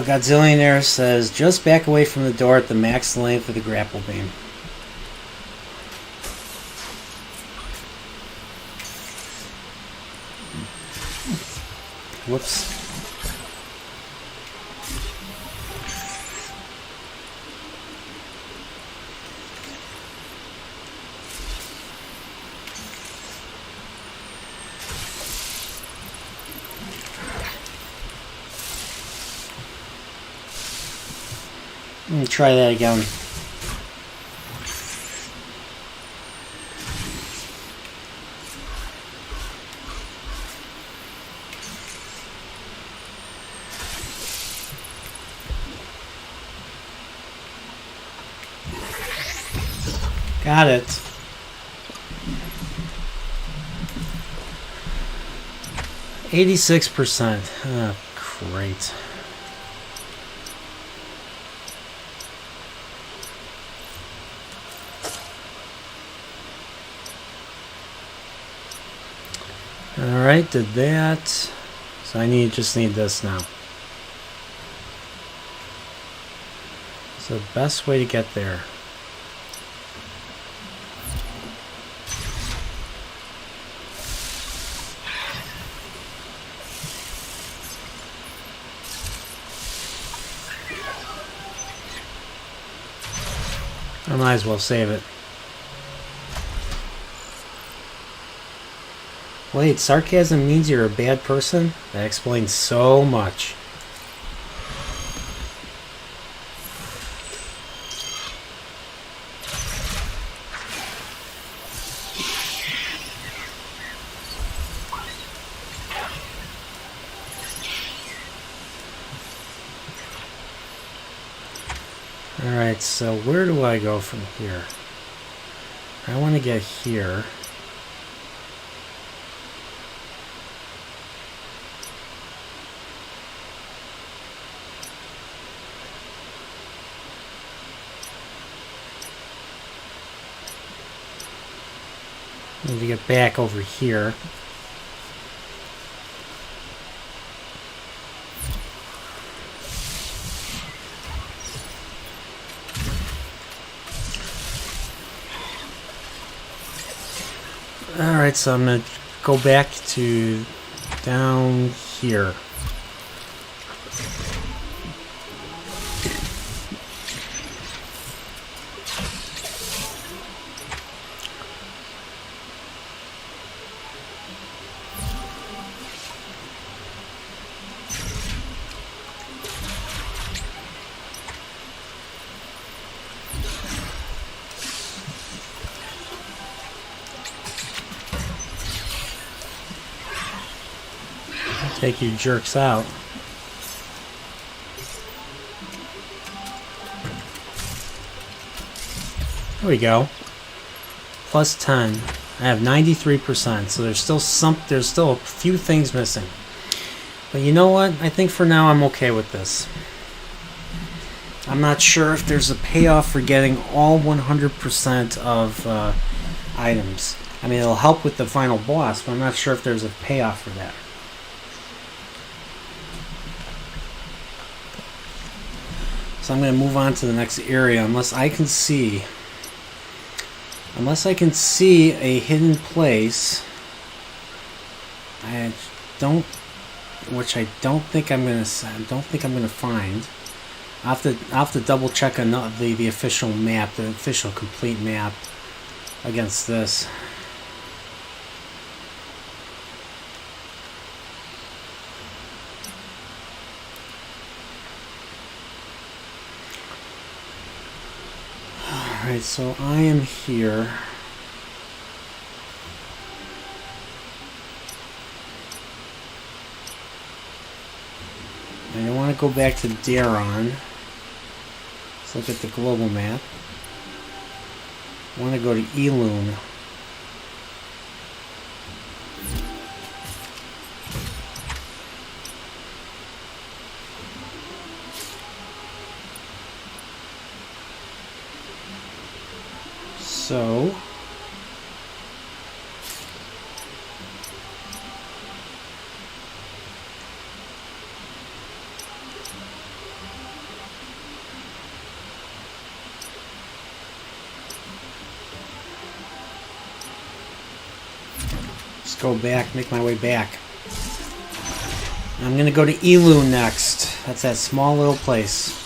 Godzillionaire says, just back away from the door at the max length of the grapple beam. Whoops. Let me try that again. Got it. %86%. Oh, great. Alright, did that. So I just need this now. So the best way to get there. I might as well save it. Wait, sarcasm means you're a bad person? That explains so much. Alright, so where do I go from here? I want to get here. Need to get back over here. Alright, so I'm going to go back to down here. Take you jerks out. There we go. Plus 10. I have 93%, so there's still a few things missing. But you know what? I think for now I'm okay with this. I'm not sure if there's a payoff for getting all 100% of items. I mean, it'll help with the final boss, but I'm not sure if there's a payoff for that. So I'm going to move on to the next area unless I can see a hidden place. I don't think I'm going to find. I'll have to double check the official map, the official complete map against this. Alright, so I am here. I want to go back to Daron. Let's look at the global map. I want to go to Elune. So let's go back, make my way back. I'm gonna go to Elune next. That's that small little place.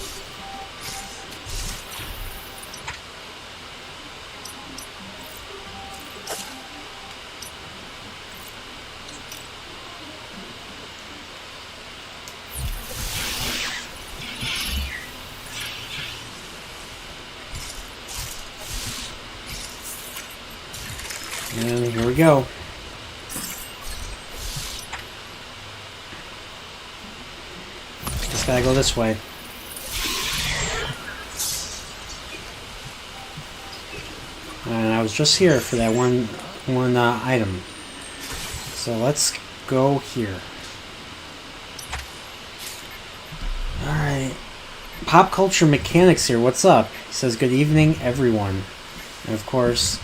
And here we go. Just gotta go this way. And I was just here for that one item. So let's go here. Alright. Pop Culture Mechanics here. What's up? He says, good evening, everyone. And of course,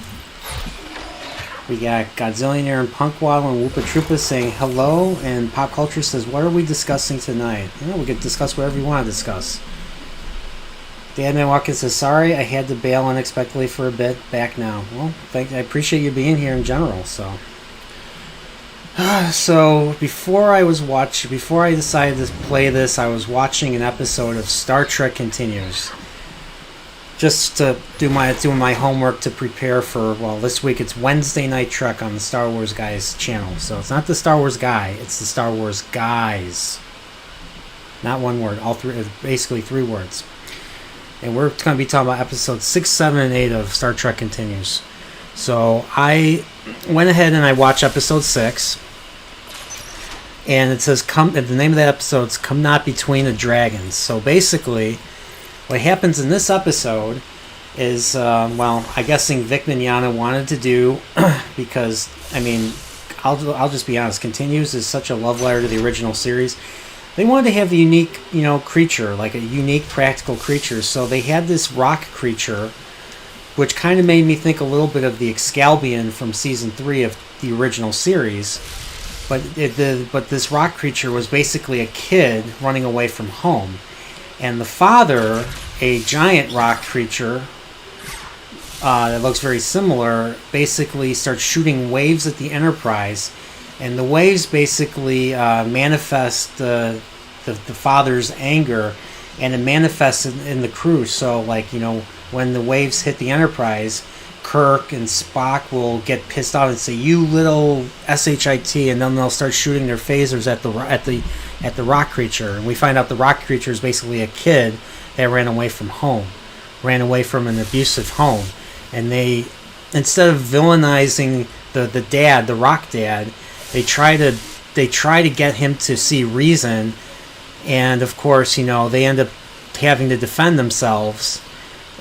we got Godzillionaire and Punkwaddle and Woopa Troopa saying hello, and Pop Culture says, what are we discussing tonight? You know, we could discuss whatever you want to discuss. Dan Watkins says, sorry, I had to bail unexpectedly for a bit. Back now. Well, I appreciate you being here in general, so. So, before I decided to play this, I was watching an episode of Star Trek Continues. Just to doing my homework to prepare for, well, this week it's Wednesday Night Trek on the Star Wars Guys channel. So it's not the Star Wars Guy, it's the Star Wars Guys. Not one word, all three, basically 3 words. And we're going to be talking about episodes 6, 7, and 8 of Star Trek Continues. So I went ahead and I watched episode 6. And it says, the name of that episode is Come Not Between the Dragons. So basically, what happens in this episode is, well, I'm guessing Vic Mignogna wanted to do, because, I mean, I'll just be honest, Continues is such a love letter to the original series. They wanted to have a unique, creature, like a unique practical creature. So they had this rock creature, which kind of made me think a little bit of the Excalbion from season 3 of the original series. But this rock creature was basically a kid running away from home. And the father, a giant rock creature that looks very similar, basically starts shooting waves at the Enterprise. And the waves basically manifest the father's anger, and it manifests in the crew. So, when the waves hit the Enterprise, Kirk and Spock will get pissed off and say, "You little shit," and then they'll start shooting their phasers at the rock creature. And we find out the rock creature is basically a kid that ran away from home, ran away from an abusive home. And they, instead of villainizing the dad, the rock dad, they try to they try to get him to see reason, and of course, they end up having to defend themselves,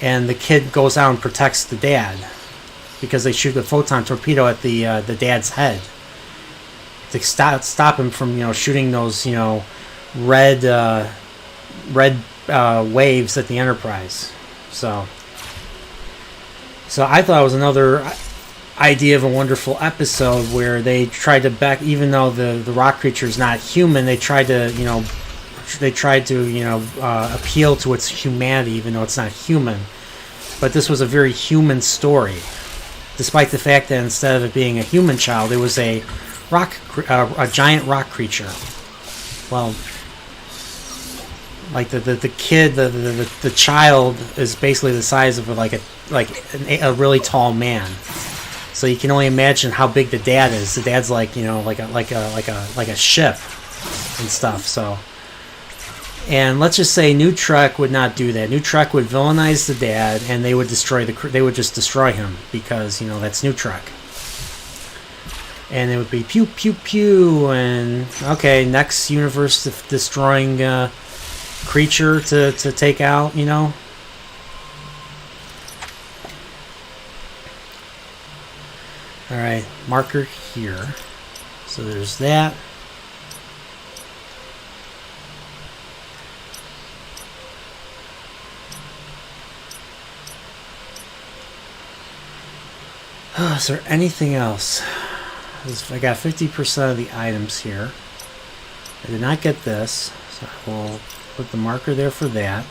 and the kid goes out and protects the dad because they shoot a photon torpedo at the dad's head to stop him from shooting those red waves at the Enterprise. So I thought it was another idea of a wonderful episode where they tried to even though the rock creature is not human, they tried to appeal to its humanity, even though it's not human. But this was a very human story, despite the fact that instead of it being a human child, it was a giant rock creature. Well, like the kid, the child is basically the size of a really tall man. So you can only imagine how big the dad is. The dad's like a ship and stuff. So, and let's just say New Trek would not do that. New Trek would villainize the dad, and they would just destroy him because that's New Trek. And it would be pew pew pew, and okay, next universe destroying creature to take out. Alright, marker here. So there's that. Is there anything else? I got 50% of the items here. I did not get this, so I will put the marker there for that.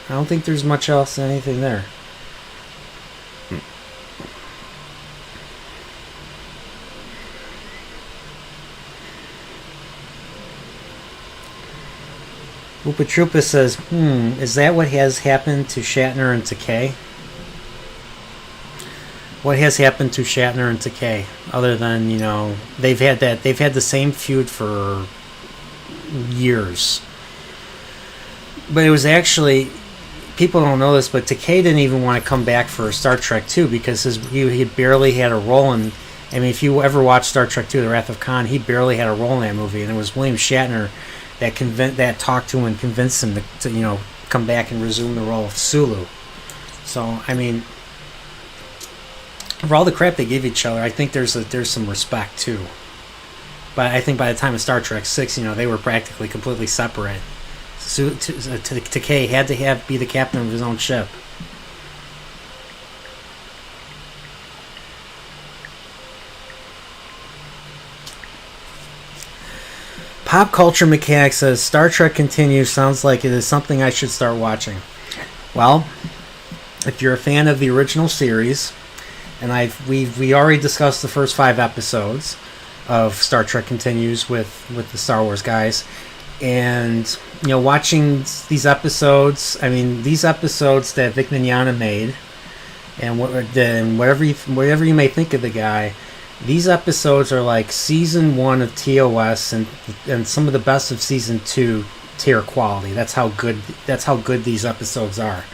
I don't think there's much else, anything there. Oopa Troopa says, is that what has happened to Shatner and Takei? What has happened to Shatner and Takei? Other than, they've had the same feud for years. But it was actually, people don't know this, but Takei didn't even want to come back for Star Trek 2 because he barely had a role in. I mean, if you ever watched Star Trek 2: The Wrath of Khan, he barely had a role in that movie, and it was William Shatner that talked to him and convinced him to come back and resume the role of Sulu. So I mean, for all the crap they give each other, I think there's some respect too. But I think by the time of Star Trek 6, they were practically completely separate. Takei had to be the captain of his own ship. Pop Culture Mechanic says Star Trek Continues sounds like it is something I should start watching. Well, if you're a fan of the original series, and we already discussed the first 5 episodes of Star Trek Continues with the Star Wars guys, and watching these episodes, I mean these episodes that Vic Mignogna made, and whatever you may think of the guy, these episodes are like season 1 of TOS and some of the best of season 2 tier quality. That's how good these episodes are.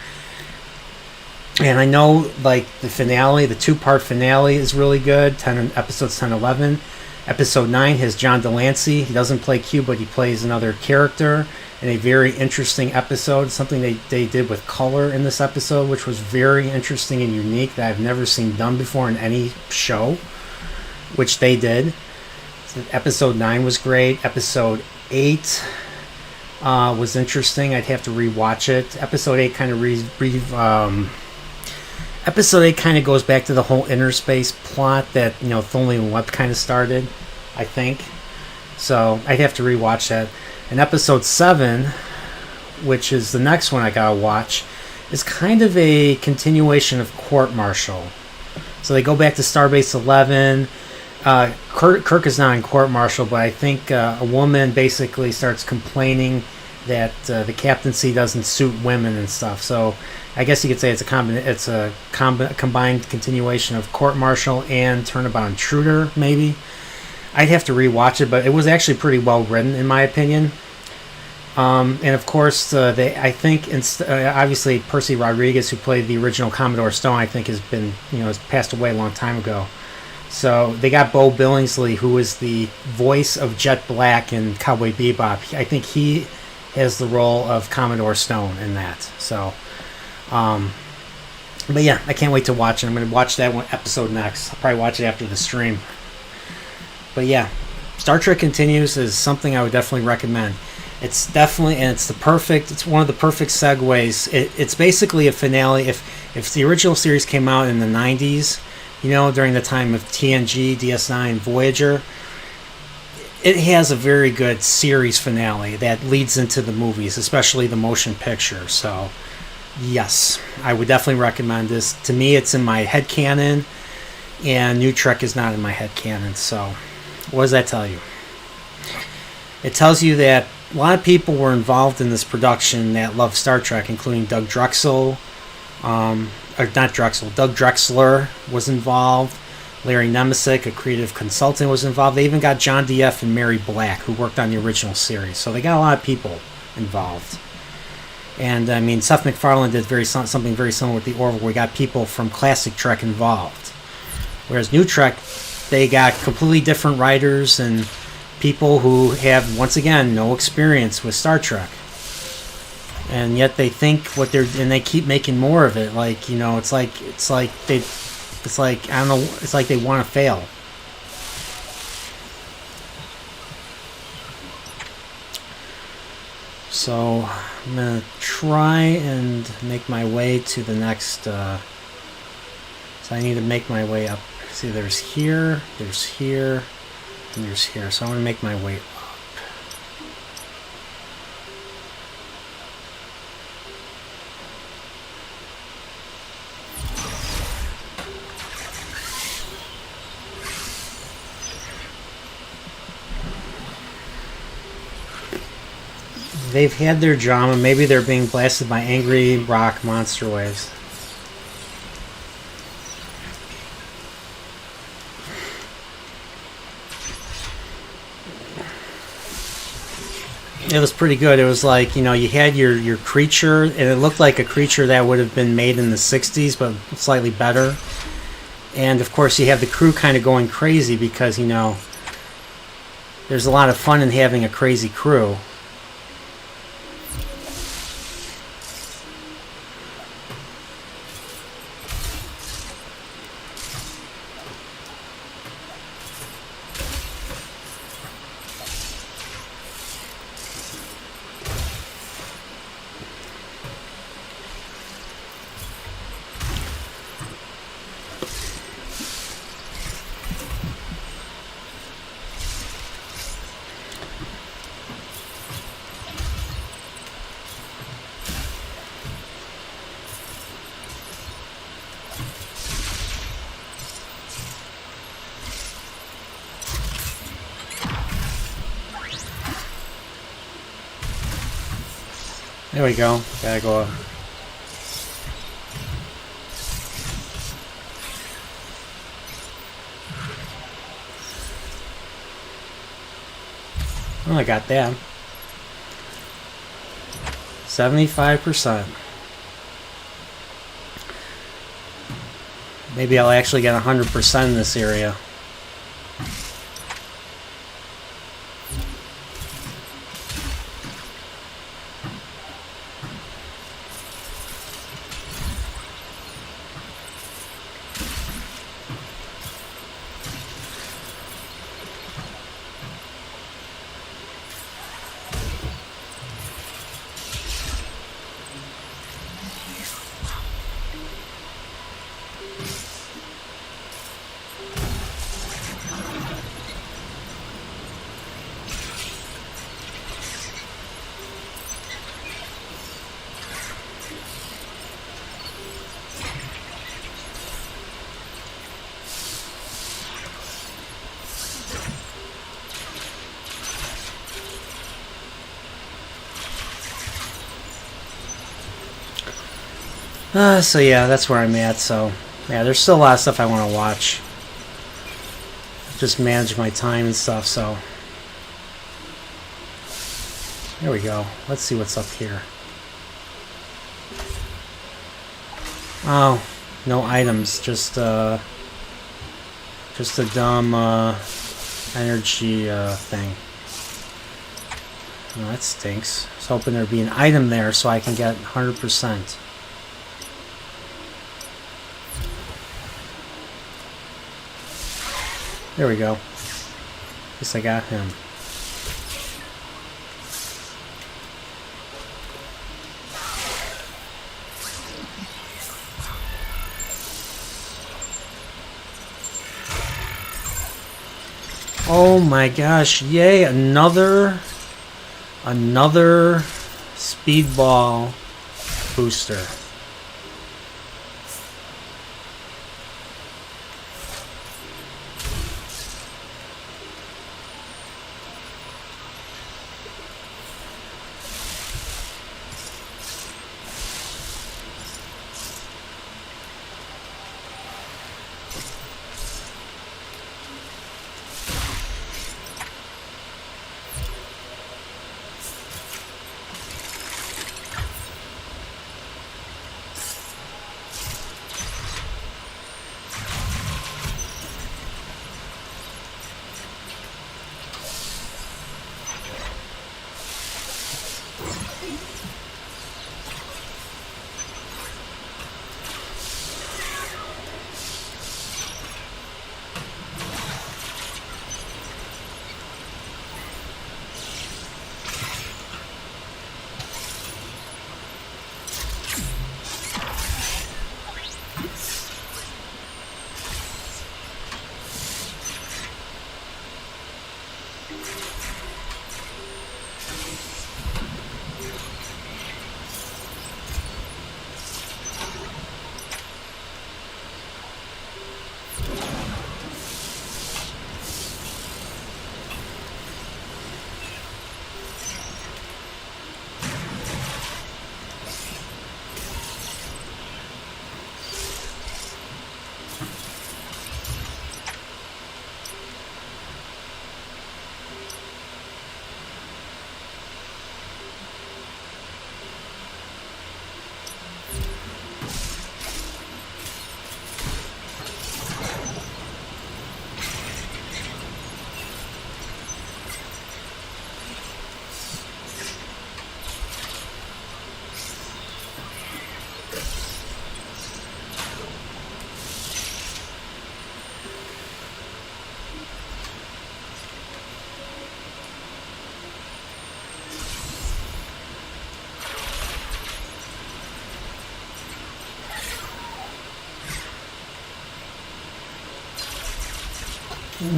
And I know like the finale, the 2-part finale is really good. Episodes 10, 11. Episode 9 has John Delancey. He doesn't play Q, but he plays another character in a very interesting episode. Something they did with color in this episode, which was very interesting and unique that I've never seen done before in any show, which they did. So episode 9 was great. Episode 8 was interesting. I'd have to rewatch it. Episode 8 kind of Episode 8 kind of goes back to the whole inner space plot that, Tholian and Webb kind of started, I think. So I'd have to rewatch that. And episode 7, which is the next one I gotta watch, is kind of a continuation of Court Martial. So they go back to Starbase 11. Kirk is not in Court Martial, but I think a woman basically starts complaining that the captaincy doesn't suit women and stuff. So I guess you could say it's a combined continuation of Court Martial and Turnabout Intruder, maybe. I'd have to rewatch it, but it was actually pretty well written, in my opinion. And of course, I think obviously Percy Rodriguez, who played the original Commodore Stone, I think has passed away a long time ago. So they got Bo Billingsley, who was the voice of Jet Black in Cowboy Bebop. I think he has the role of Commodore Stone in that. So, but yeah, I can't wait to watch it. I'm going to watch that one episode next. I'll probably watch it after the stream. But yeah, Star Trek Continues is something I would definitely recommend. It's definitely, and it's one of the perfect segues. It's basically a finale. If the original series came out in the 90s, during the time of TNG, DS9, Voyager, it has a very good series finale that leads into the movies, especially the motion picture. So, yes, I would definitely recommend this. To me, it's in my headcanon, and New Trek is not in my headcanon. So, what does that tell you? It tells you that a lot of people were involved in this production that love Star Trek, including Doug Drexel, Doug Drexler was involved. Larry Nemesic, a creative consultant, was involved. They even got John DF and Mary Black, who worked on the original series. So they got a lot of people involved. And I mean, Seth MacFarlane did something very similar with the Orville, where we got people from classic Trek involved. Whereas New Trek, they got completely different writers and people who have, once again, no experience with Star Trek. And yet they think and they keep making more of it. Like, it's like I don't know, it's like they want to fail. So I'm gonna try and make my way to the next. So I need to make my way up. See, there's here, and there's here. So I'm gonna make my way up. They've had their drama. Maybe they're being blasted by angry rock monster waves. It was pretty good. It was like, you had your creature, and it looked like a creature that would have been made in the 60s, but slightly better. And, of course, you have the crew kind of going crazy because, there's a lot of fun in having a crazy crew. There we go. Gotta go up. Well, I got that. 75%. Maybe I'll actually get 100% in this area. So yeah, that's where I'm at. So yeah, there's still a lot of stuff I want to watch. Just manage my time and stuff. So There we go. Let's see what's up here. Oh, no items. Just a dumb energy thing. Oh, that stinks. I was hoping there'd be an item there so I can get 100%. There we go. Guess I got him. Oh my gosh, yay, another speedball booster.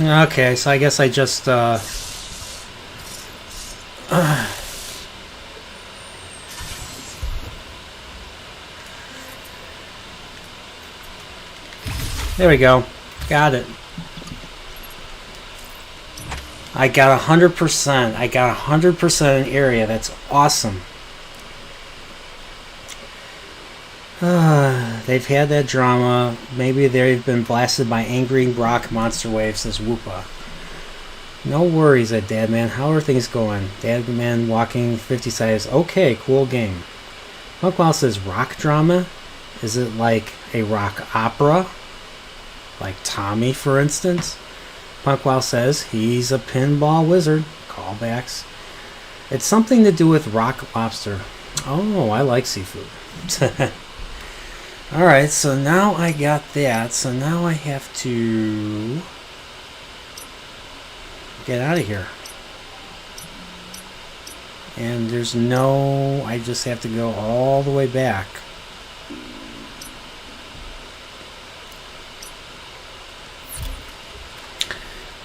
Okay, so I guess I just there we go. Got it. I got 100%. I got 100% in area. That's awesome. They've had that drama. Maybe they've been blasted by angry rock monster waves, says Whoopa. No worries at Dadman. How are things going? Dadman walking 50 sides. Okay, cool game. Punkwell says rock drama? Is it like a rock opera? Like Tommy, for instance? Punkwell says he's a pinball wizard. Callbacks. It's something to do with rock lobster. Oh, I like seafood. Alright, so now I got that. So now I have to get out of here. And there's no... I just have to go all the way back.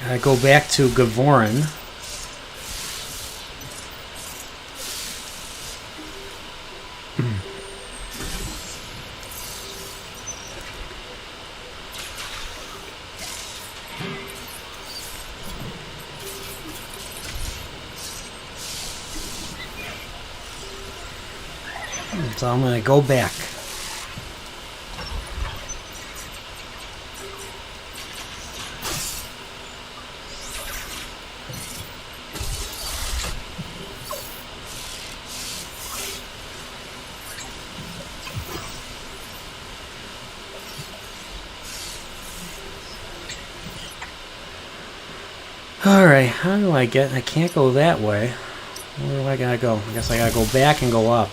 I go back to Gavorin. So I'm going to go back. Alright, how do I get... I can't go that way. Where do I gotta go? I guess I gotta go back and go up.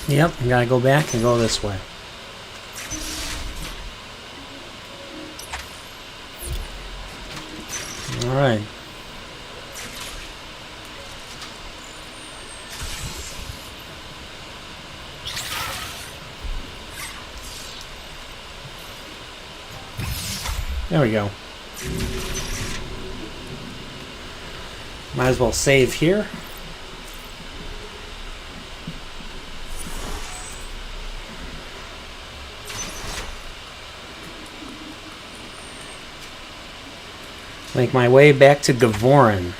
Yep, I gotta go back and go this way. Alright. There we go. Might as well save here. Make my way back to Gavorin.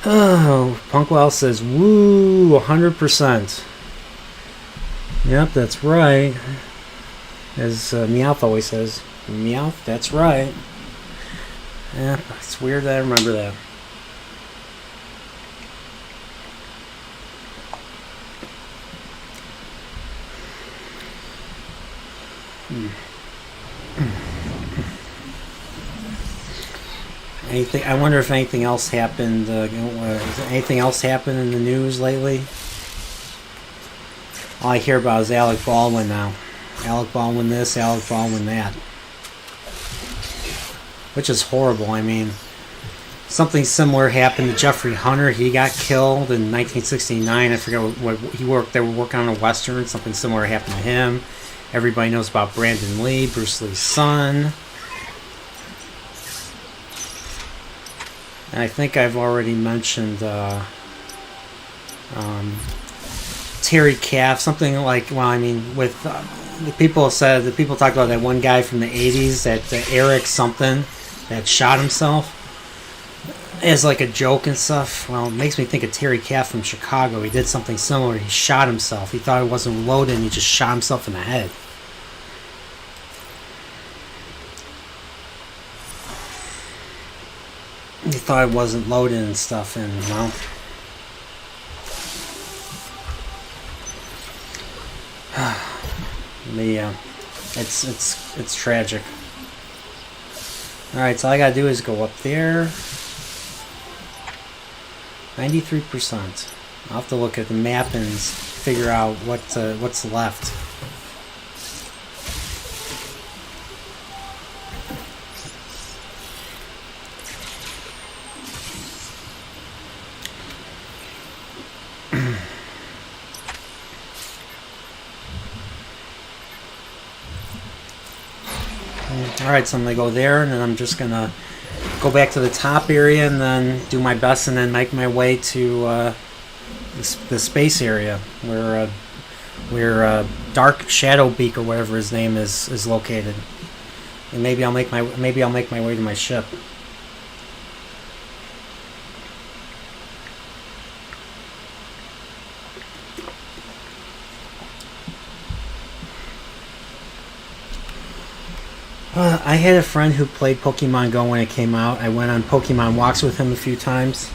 Oh, Punkwell says, woo, 100%. Yep, that's right. As Meowth always says, Meowth, that's right. Yeah, it's weird that I remember that. Anything? I wonder if anything else happened. Anything else happened in the news lately? All I hear about is Alec Baldwin now. Alec Baldwin this, Alec Baldwin that. Which is horrible. I mean, something similar happened to Jeffrey Hunter. He got killed in 1969. I forget what he worked. They were working on a Western. Something similar happened to him. Everybody knows about Brandon Lee, Bruce Lee's son. And I think I've already mentioned Terry Caff, something like, well, I mean, with the people talked about that one guy from the 80s, that Eric something, that shot himself as like a joke and stuff. Well, it makes me think of Terry Caff from Chicago. He did something similar. He shot himself. He thought it wasn't loaded and he just shot himself in the head. He thought it wasn't loaded and stuff, and well, it's tragic. All right, so all I gotta do is go up there. 93%. I'll have to look at the map and figure out what's left. Alright, so I'm going to go there, and then I'm just going to go back to the top area and then do my best and then make my way to the space area where Dark Shadow Beak or whatever his name is located. And maybe I'll make my way to my ship. I had a friend who played Pokemon Go when it came out. I went on Pokemon walks with him a few times.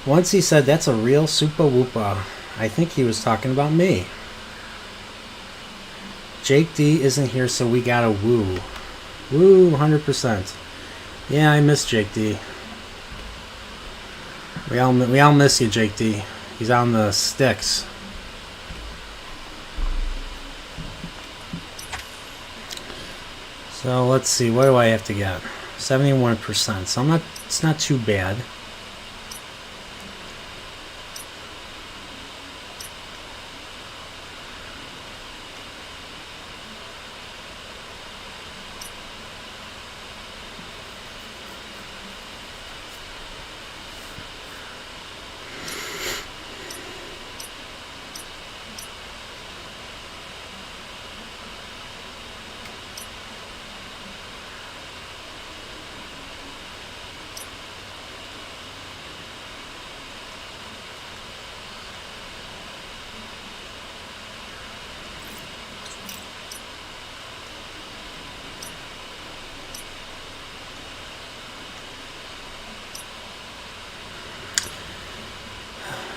Once he said, "That's a real Super Woopa." I think he was talking about me. Jake D isn't here, so we gotta woo. Woo, 100%. Yeah, I miss Jake D. We all miss you, Jake D. He's on the sticks. So let's see, what do I have to get? 71%. So it's not too bad.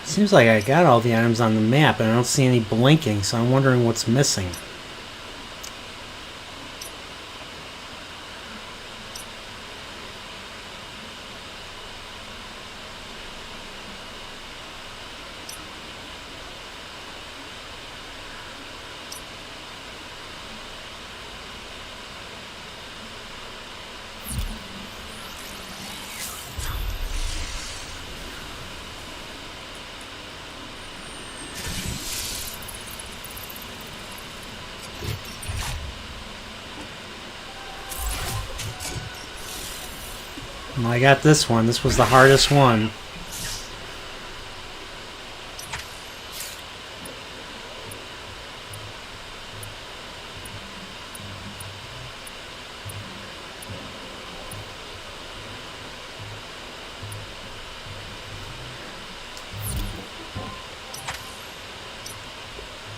Seems like I got all the items on the map and I don't see any blinking, so I'm wondering what's missing. Well, I got this one. This was the hardest one.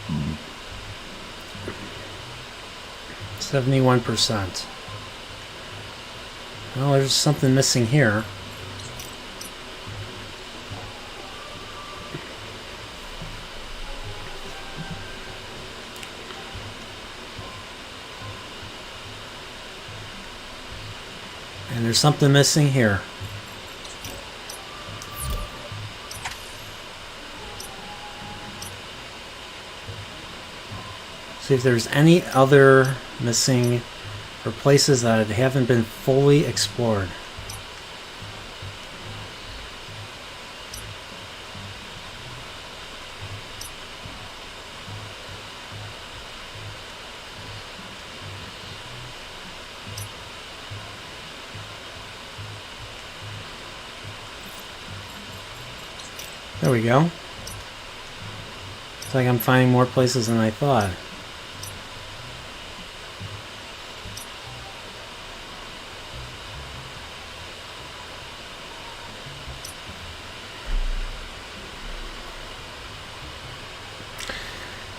Hmm. 71%. Well, there's something missing here. And there's something missing here. See if there's any other missing or places that haven't been fully explored. There we go. It's like I'm finding more places than I thought.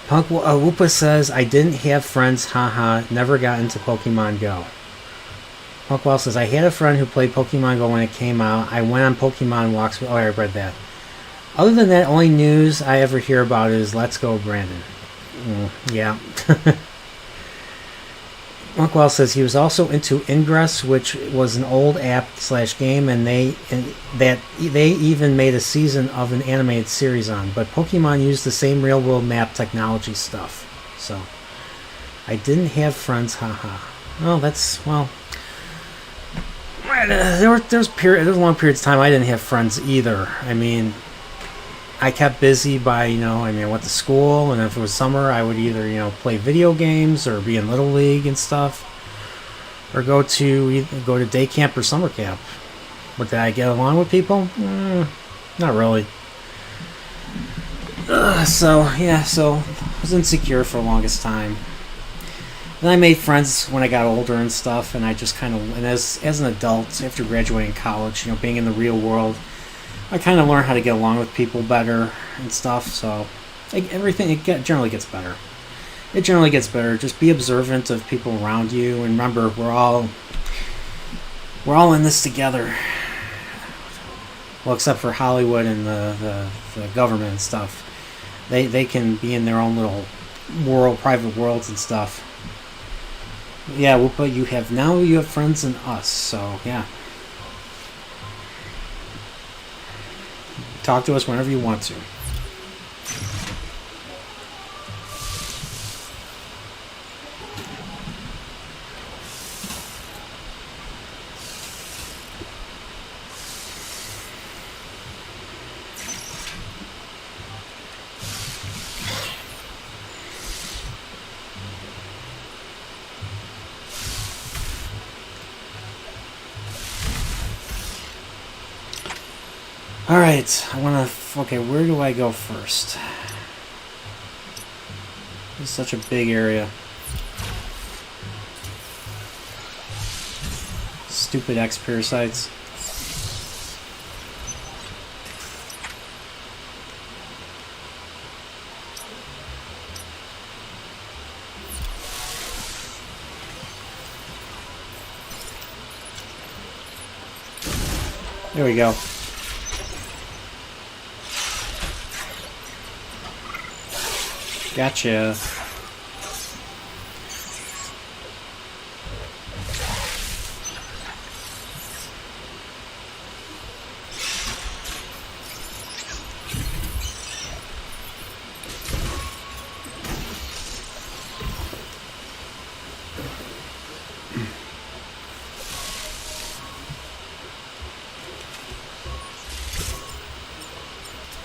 Punk Whoopa says, I didn't have friends, haha, never got into Pokemon Go. Punkwell says, I had a friend who played Pokemon Go when it came out. I went on Pokemon walks. Oh, I read that. Other than that, only news I ever hear about is Let's Go Brandon. Yeah. Punkwell says he was also into Ingress, which was an old app/game, and they even made a season of an animated series on. But Pokemon used the same real-world map technology stuff. So I didn't have friends, haha. Oh, that's well. There was long periods of time I didn't have friends either. I mean, I kept busy by, I went to school, and if it was summer, I would either, play video games or be in Little League and stuff, or go to day camp or summer camp. But did I get along with people? Not really. So I was insecure for the longest time. Then I made friends when I got older and stuff, and I just kind of, and as an adult, after graduating college, being in the real world, I kind of learned how to get along with people better and stuff, so it generally gets better. It generally gets better. Just be observant of people around you, and remember, we're all in this together. Well, except for Hollywood and the government and stuff. They can be in their own little private worlds and stuff. Yeah, but you have friends in us, so yeah. Talk to us whenever you want to. Alright, okay, where do I go first? This is such a big area. Stupid X-parasites. There we go. Gotcha.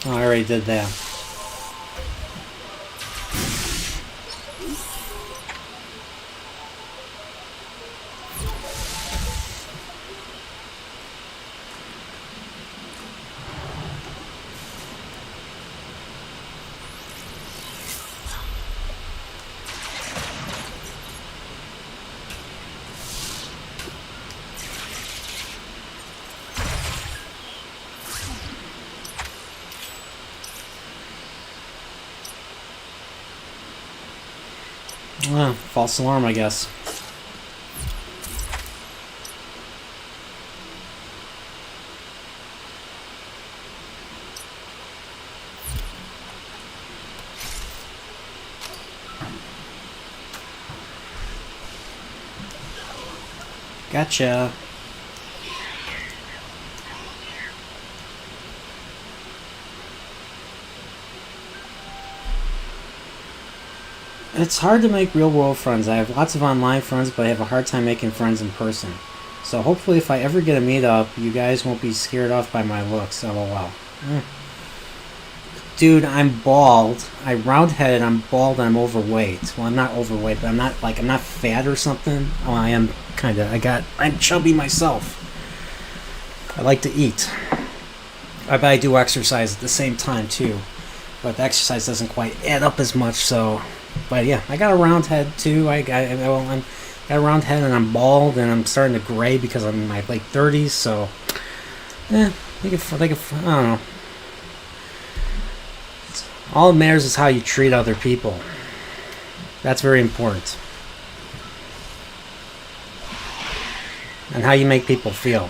Oh, I already did that. Well, false alarm, I guess. Gotcha. It's hard to make real world friends. I have lots of online friends, but I have a hard time making friends in person. So hopefully if I ever get a meetup, you guys won't be scared off by my looks, lol. Dude, I'm bald. I round-headed, I'm bald, and I'm overweight. Well, I'm not overweight, but I'm not fat or something. Oh, I am kinda. I'm chubby myself. I like to eat. But I do exercise at the same time, too. But the exercise doesn't quite add up as much, so... But yeah, I got a round head, too. I'm got a round head, and I'm bald, and I'm starting to gray because I'm in my late 30s, so... I don't know. All that matters is how you treat other people. That's very important. And how you make people feel.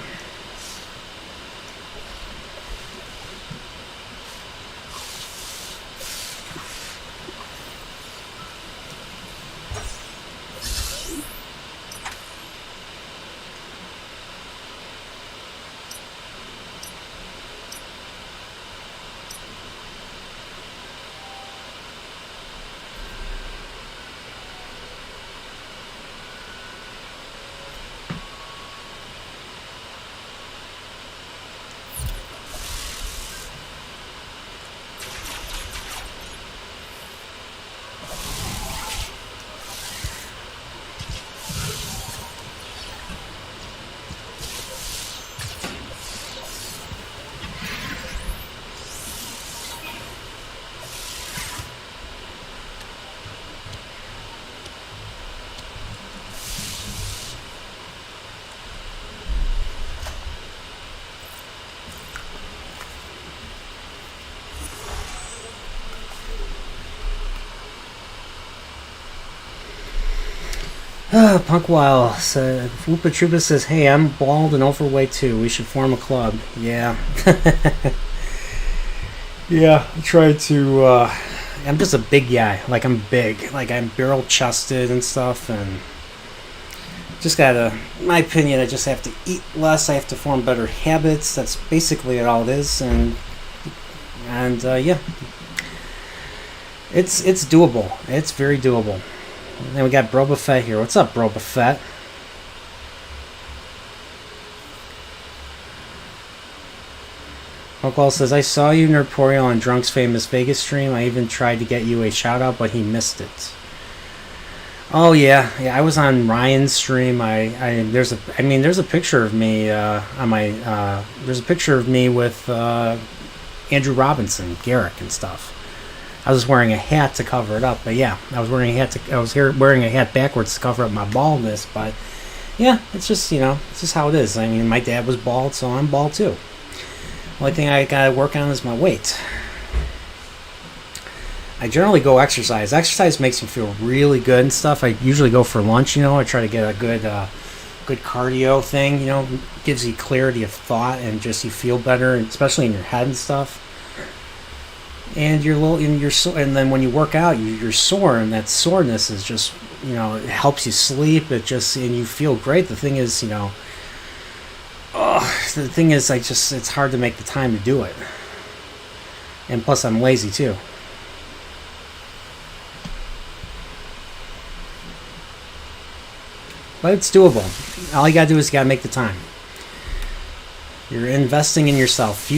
Punkwile said, Whoopa Troopa says, hey, I'm bald and overweight too. We should form a club. Yeah. Yeah, I try to, I'm just a big guy. Like, I'm big. Like, I'm barrel-chested and stuff, and just gotta, in my opinion, I just have to eat less. I have to form better habits. That's basically all it is, and yeah. It's doable. It's very doable. And then we got Broba Fett here. What's up, Broba Fett? Punkwall says, I saw you, Nerdporeal, on Drunk's famous Vegas stream. I even tried to get you a shout-out, but he missed it. Oh, yeah. Yeah, I was on Ryan's stream. There's a picture of me on my... there's a picture of me with Andrew Robinson, Garrick, and stuff. I was wearing a hat to cover it up, but yeah, I was wearing a hat backwards to cover up my baldness, but yeah, it's just how it is. I mean, my dad was bald, so I'm bald too. Only thing I gotta work on is my weight. I generally go exercise. Exercise makes me feel really good and stuff. I usually go for lunch, I try to get a good cardio thing, gives you clarity of thought and just you feel better, especially in your head and stuff. and you're little, and you're so, and then when you work out, you're sore, and that soreness is just, it helps you sleep. It just, and you feel great. The thing is, it's hard to make the time to do it, and plus I'm lazy too. But it's doable. All you gotta do is you gotta make the time. You're investing in yourself.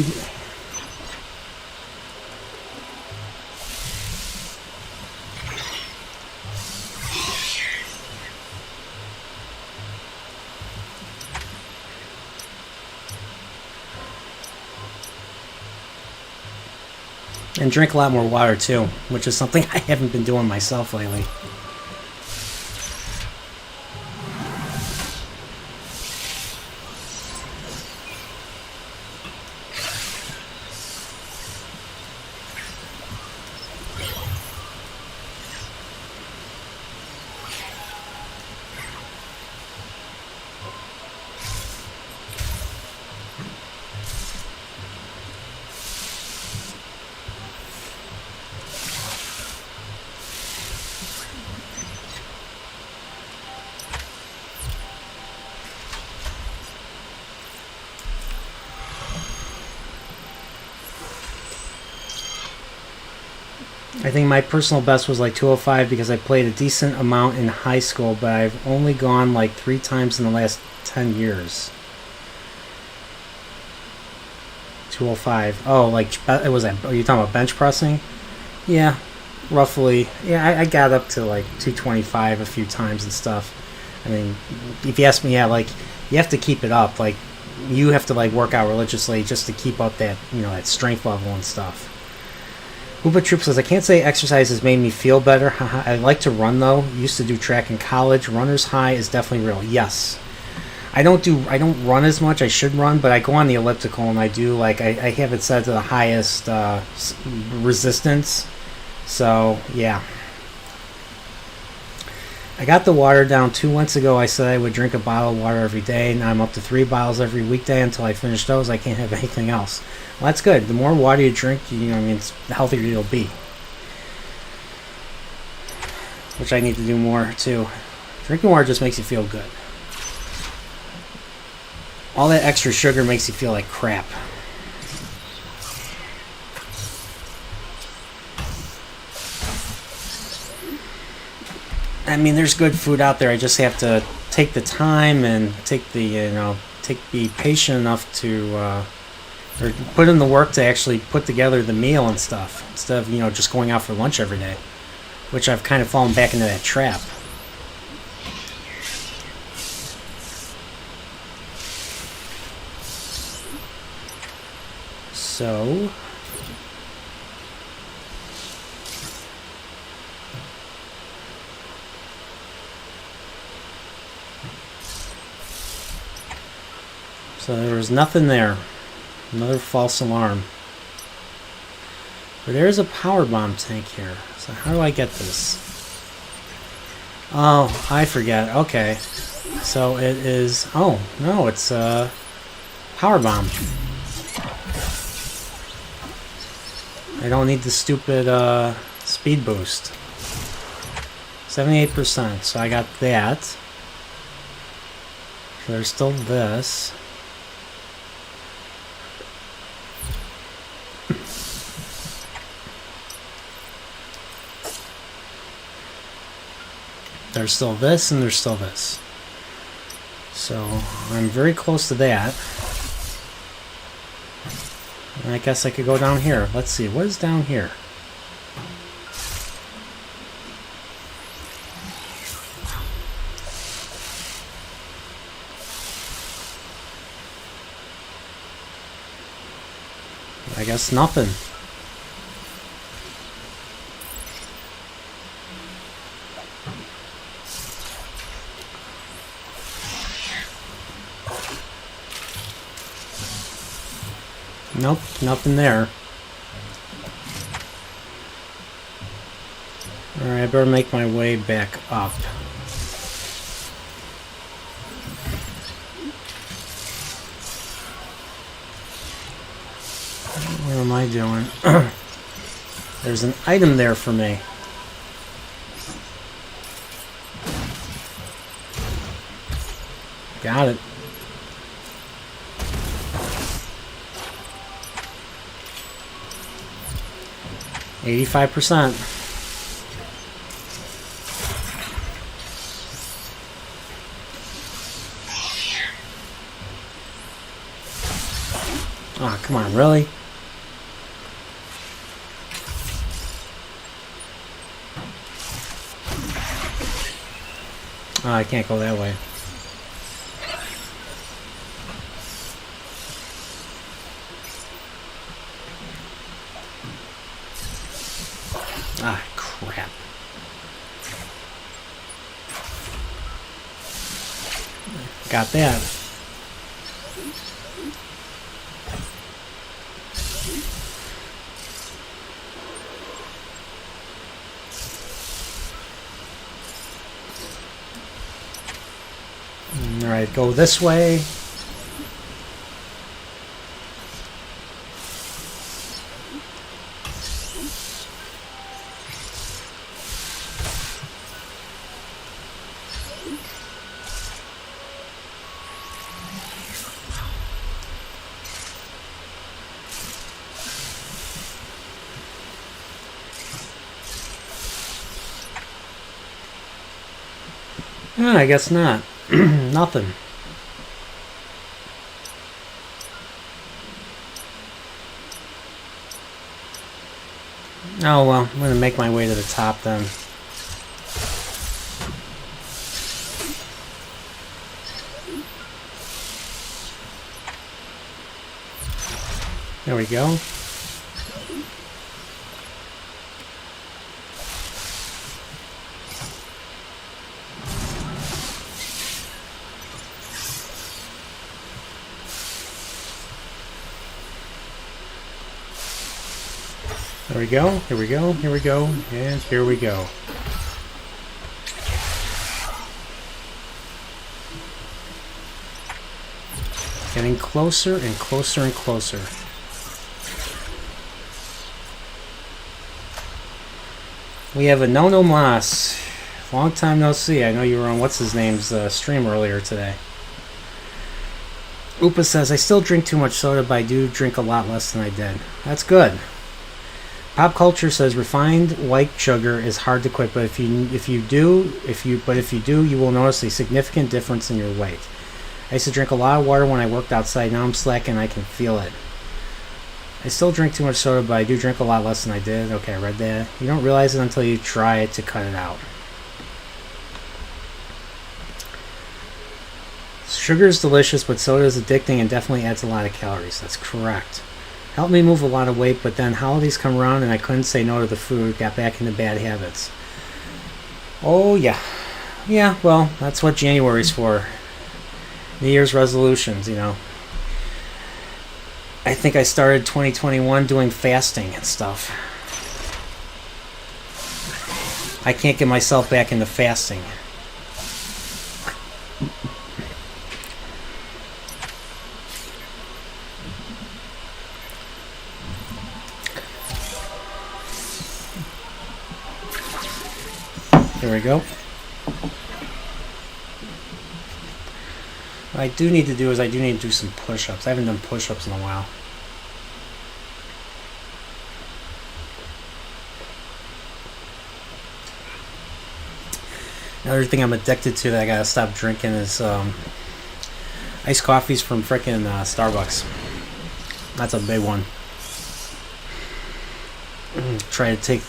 And drink a lot more water too, which is something I haven't been doing myself lately. I think my personal best was like 205 because I played a decent amount in high school, but I've only gone like 3 times in the last 10 years. 205. Oh, like, it was, are you talking about bench pressing? Yeah, roughly. Yeah, I got up to like 225 a few times and stuff. I mean, if you ask me, yeah, like, you have to keep it up. Like, you have to like work out religiously just to keep up that, that strength level and stuff. Hoopa Troop says, I can't say exercise has made me feel better. I like to run though. Used to do track in college. Runner's high is definitely real. Yes. I don't run as much. I should run, but I go on the elliptical and I do like I have it set to the highest resistance. So yeah. I got the water down 2 months ago. I said I would drink a bottle of water every day. Now I'm up to 3 bottles every weekday until I finish those. I can't have anything else. Well, that's good. The more water you drink, it's the healthier you'll be. Which I need to do more too. Drinking water just makes you feel good. All that extra sugar makes you feel like crap. I mean, there's good food out there. I just have to take the time and be patient enough to, or put in the work to actually put together the meal and stuff instead of, just going out for lunch every day, which I've kind of fallen back into that trap. So there was nothing there. Another false alarm. But there's a power bomb tank here. So how do I get this? Oh, I forget. Okay. So it is... Oh, no, it's a power bomb. I don't need the stupid speed boost. 78%. So I got that. So there's still this. There's still this, and there's still this. So, I'm very close to that. And I guess I could go down here. Let's see, what is down here? I guess nothing. Nope, nothing there. Alright, I better make my way back up. What am I doing? There's an item there for me. Got it. $85%. Oh, come on, really? Oh, I can't go that way. Ah, crap. Got that. Alright, go this way. Oh, I guess not. Nothing. Oh well, I'm gonna make my way to the top then. There we go. There we go, here we go, here we go, and here we go. Getting closer and closer and closer. We have a No Mas. Long time no see. I know you were on what's-his-name's stream earlier today. Upa says, I still drink too much soda, but I do drink a lot less than I did. That's good. Pop Culture says refined white sugar is hard to quit, but if you do, you will notice a significant difference in your weight. I used to drink a lot of water when I worked outside. Now I'm slacking. I can feel it. I still drink too much soda, but I do drink a lot less than I did. Okay, I read that. You don't realize it until you try it to cut it out. Sugar is delicious, but soda is addicting and definitely adds a lot of calories. That's correct. Helped me move a lot of weight, but then holidays come around and I couldn't say no to the food, got back into bad habits. Oh, yeah. Yeah, well, that's what January's for. New Year's resolutions, you know. I think I started 2021 doing fasting and stuff. I can't get myself back into fasting. There we go. What I do need to do is I do need to do some push-ups. I haven't done push-ups in a while. Another thing I'm addicted to that I gotta stop drinking is iced coffees from frickin' Starbucks. That's a big one. Try to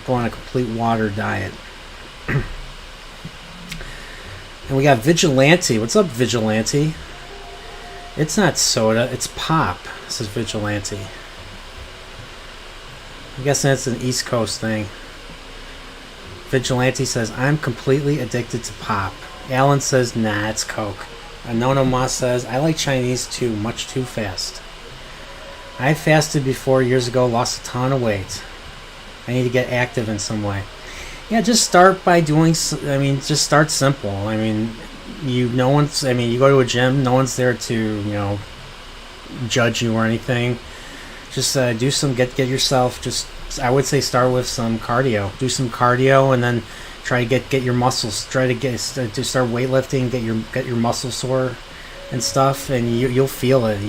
go on a complete water diet. And we got Vigilante. What's up, Vigilante? It's not soda, it's pop. This is Vigilante. I guess that's an East Coast thing. Vigilante says, I'm completely addicted to pop. Alan says, nah, it's Coke. Anono Ma says, I like Chinese too, much too fast. I fasted before years ago, lost a ton of weight. I need to get active in some way. Yeah, just start by doing, just start simple. You go to a gym, no one's there to, judge you or anything. Just get yourself, just I would say start with some cardio. Do some cardio, and then try to get your muscles. Try to start weightlifting. Get your muscles sore and stuff, and you'll feel it.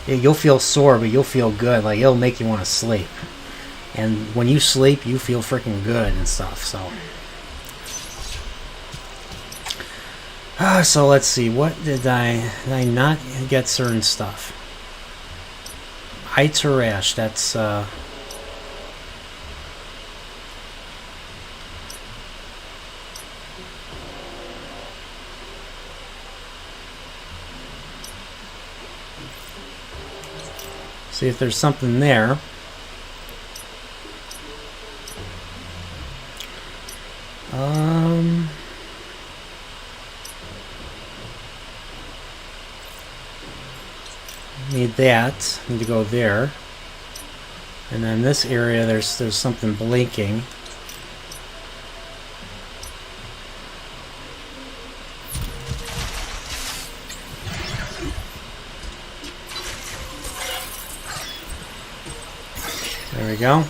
You'll feel sore, but you'll feel good. Like, it'll make you want to sleep. And when you sleep, you feel freaking good and stuff. So let's see. What did I not get certain stuff? Heights or rash? That's see if there's something there. Need that. Need to go there. And then this area, there's something blinking. There we go.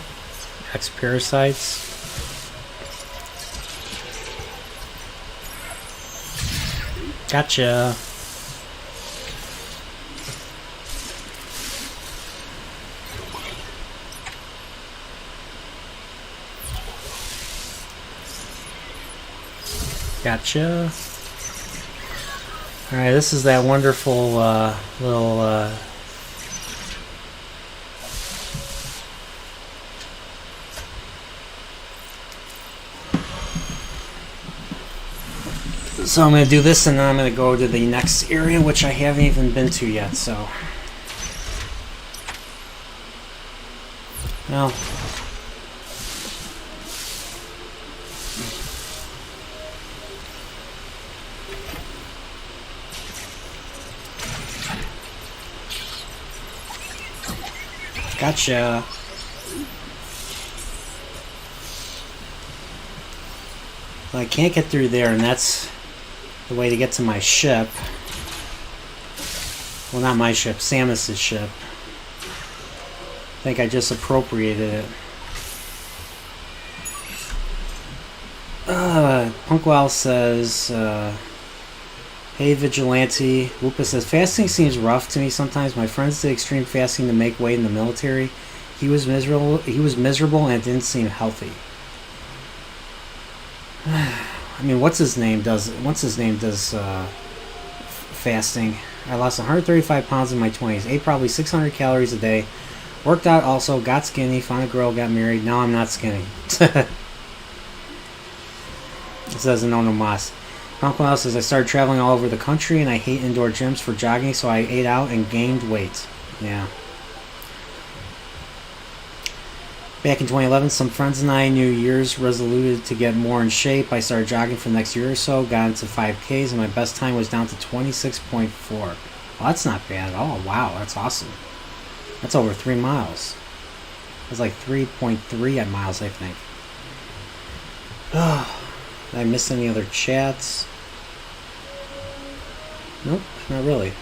X parasites. Gotcha. Gotcha. Alright, this is that wonderful little so I'm going to do this, and then I'm going to go to the next area, which I haven't even been to yet, so. Well. Gotcha. Well, I can't get through there, and that's the way to get to my ship. Well, not my ship, Samus's ship. I think I just appropriated it. Punkwell says, hey Vigilante. Lupus says, fasting seems rough to me sometimes. My friends did extreme fasting to make weight in the military. He was miserable and it didn't seem healthy. I mean, what's his name does fasting. I lost 135 pounds in my 20s. Ate probably 600 calories a day. Worked out also. Got skinny. Found a girl. Got married. Now I'm not skinny. It says Anonymous. Uncle Al says, I started traveling all over the country and I hate indoor gyms for jogging, so I ate out and gained weight. Yeah. Back in 2011, some friends and I, New Year's resoluted to get more in shape. I started jogging for the next year or so, got into 5Ks, and my best time was down to 26.4. Well, that's not bad at all. Wow, that's awesome. That's over 3 miles. That's like 3.3 miles, I think. Did I miss any other chats? Nope, not really.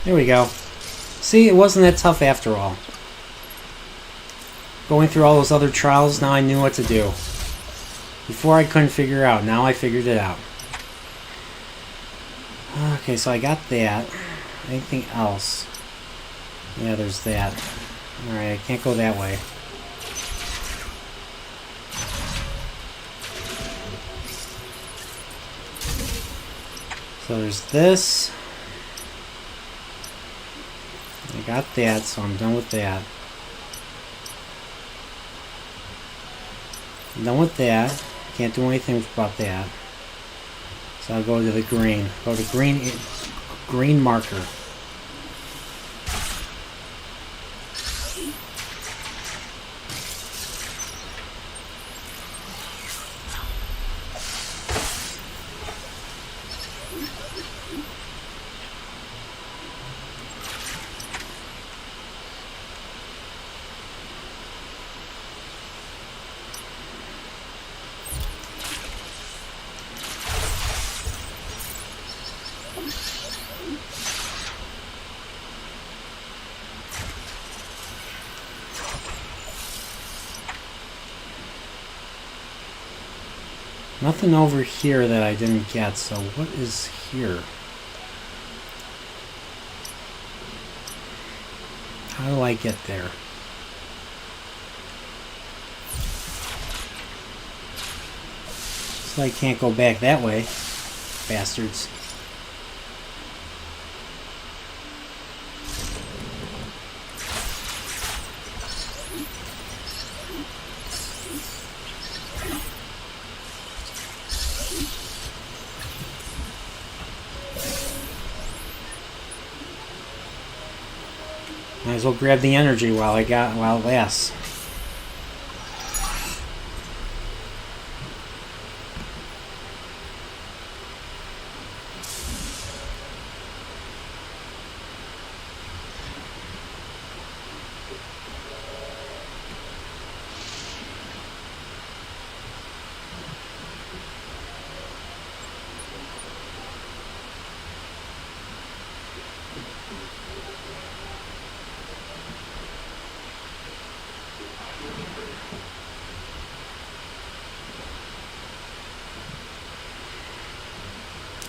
There we go. See, it wasn't that tough after all. Going through all those other trials, now I knew what to do. Before I couldn't figure it out. Now I figured it out. Okay, so I got that. Anything else? Yeah, there's that. Alright, I can't go that way. So there's this. I got that, so I'm done with that. I'm done with that. Can't do anything about that. So I'll go to the green. Go to green marker. Nothing over here that I didn't get, so what is here? How do I get there? So I can't go back that way. Bastards. Might as well grab the energy while it lasts.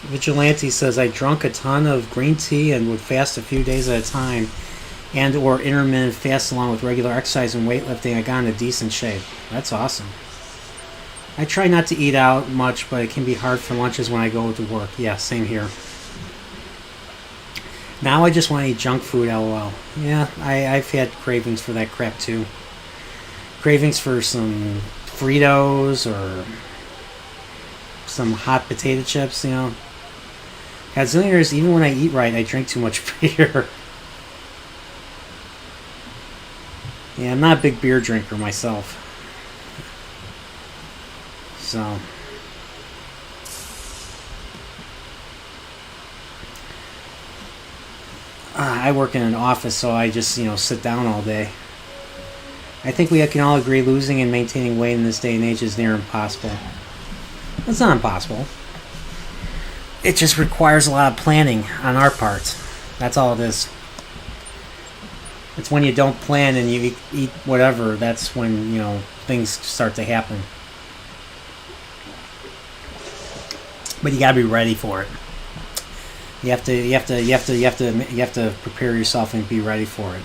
Vigilante says, I drunk a ton of green tea and would fast a few days at a time and or intermittent fast along with regular exercise and weightlifting. I got in a decent shape. That's awesome. I try not to eat out much, but it can be hard for lunches when I go to work. Yeah, same here. Now I just want to eat junk food, lol. Yeah, I've had cravings for that crap too. Cravings for some Fritos or some hot potato chips, you know. Godzillionaires, even when I eat right, I drink too much beer. Yeah, I'm not a big beer drinker myself. So. I work in an office, so I just, sit down all day. I think we can all agree losing and maintaining weight in this day and age is near impossible. It's not impossible. It just requires a lot of planning on our part. That's all it is. It's when you don't plan and you eat whatever, that's when, things start to happen. But you gotta be ready for it. You have to prepare yourself and be ready for it.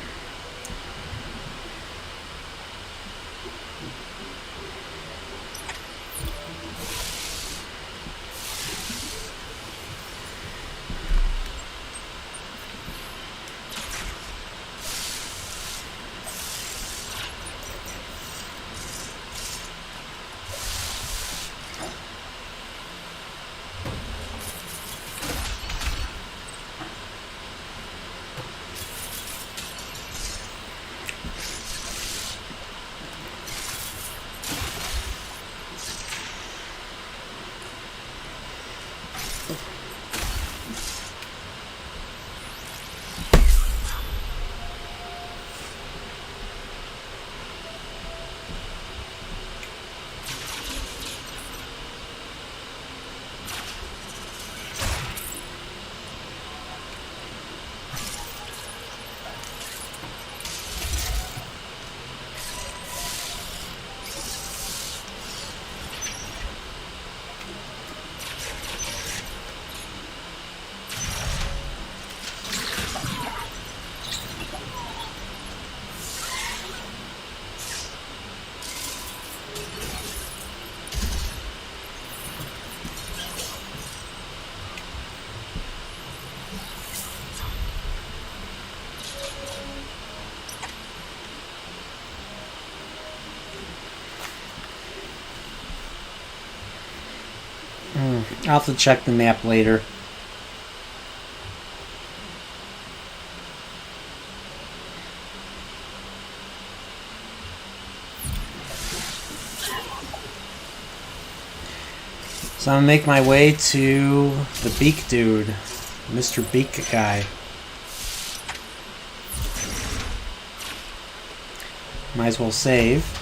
I'll have to check the map later. So I'm gonna make my way to the Beak dude, Mr. Beak guy. Might as well save.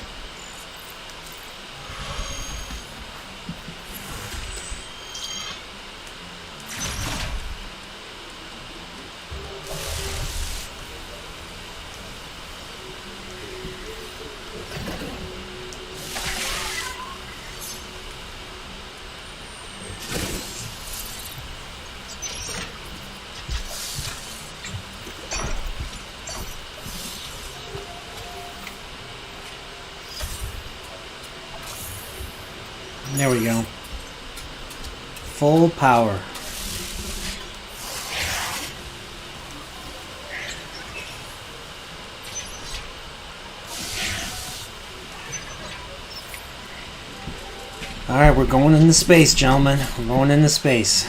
There we go. Full power. Alright, we're going into space, gentlemen. We're going into space.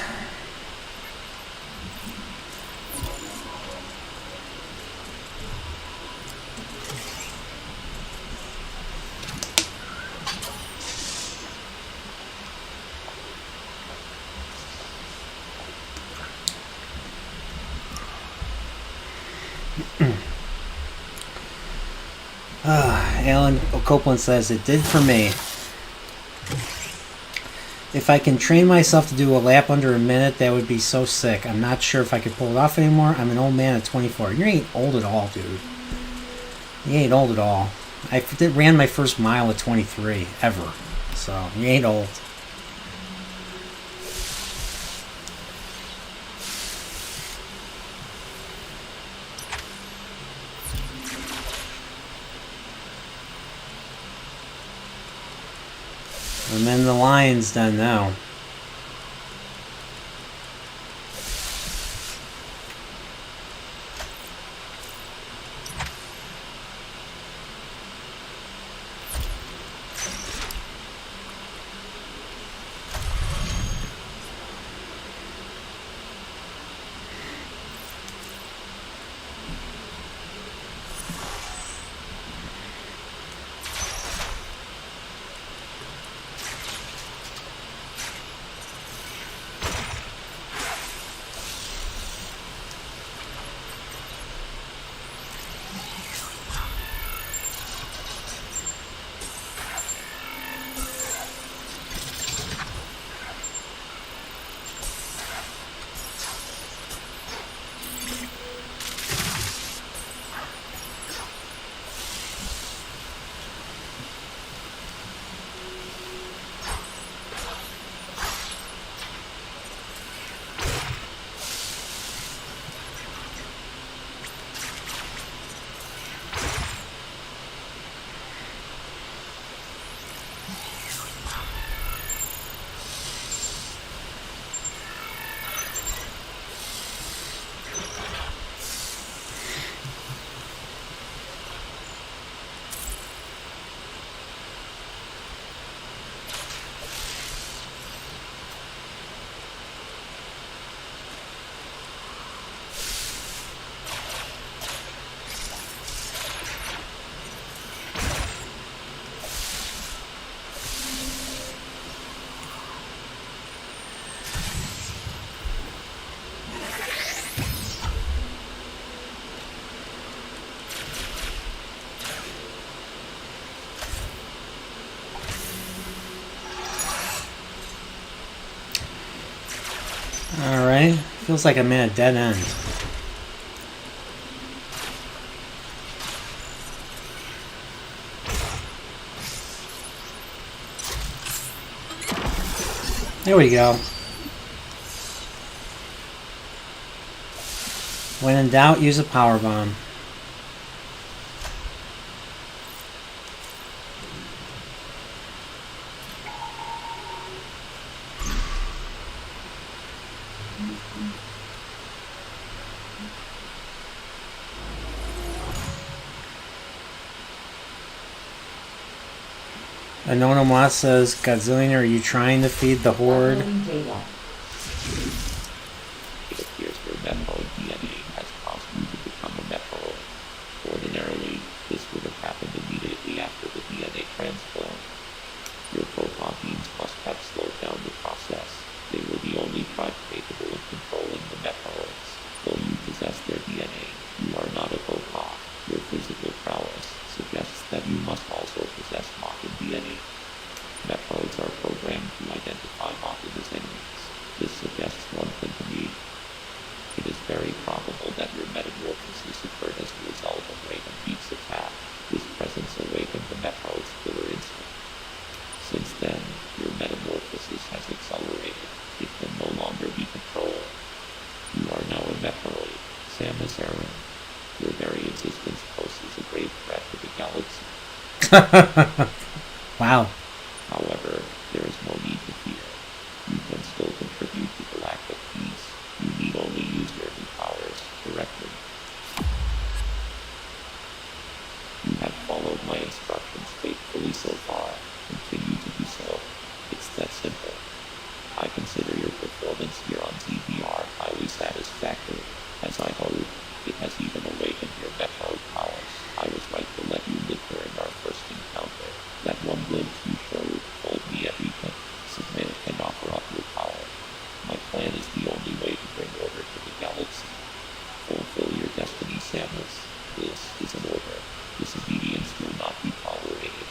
Alan Copeland says, it did for me. If I can train myself to do a lap under a minute, that would be so sick. I'm not sure if I could pull it off anymore. I'm an old man at 24. You ain't old at all, dude. You ain't old at all. I ran my first mile at 23, ever. So, you ain't old. I'm in the lion's den now. Alright. Feels like I'm in a dead end. There we go. When in doubt, use a power bomb. Anonymous says, Godzillion, are you trying to feed the horde? It appears your Metroid DNA has caused you to become a Metroid. Ordinarily, this would have happened immediately after the DNA transplant. Your proteins must have slowed down the process. They were the only tribe capable of controlling the Metroids. Though you possess their DNA, you are not a Pokemon. Your physical prowess suggests that you must also possess Mockin DNA. Metroids are programmed to identify Mockin as enemies. This suggests one thing to me. It is very probable that your metamorphosis occurred as a result of Raven Beak's attack. This presence awakened the Metroid's killer instinct. Since then, your metamorphosis has accelerated. It can no longer be controlled. You are now a Metroid, Samus Aran. Your very existence poses a grave threat to the galaxy. Wow. However, there is no need so far. Continue to do so. It's that simple. I consider your performance here on TBR highly satisfactory. As I hope, it has even awakened your Metroid powers. I was right to let you live during our first encounter. That one glimpse you showed told me everything. Submit and offer up your power. My plan is the only way to bring order to the galaxy. Fulfill your destiny, Samus. This is an order. Disobedience will not be tolerated.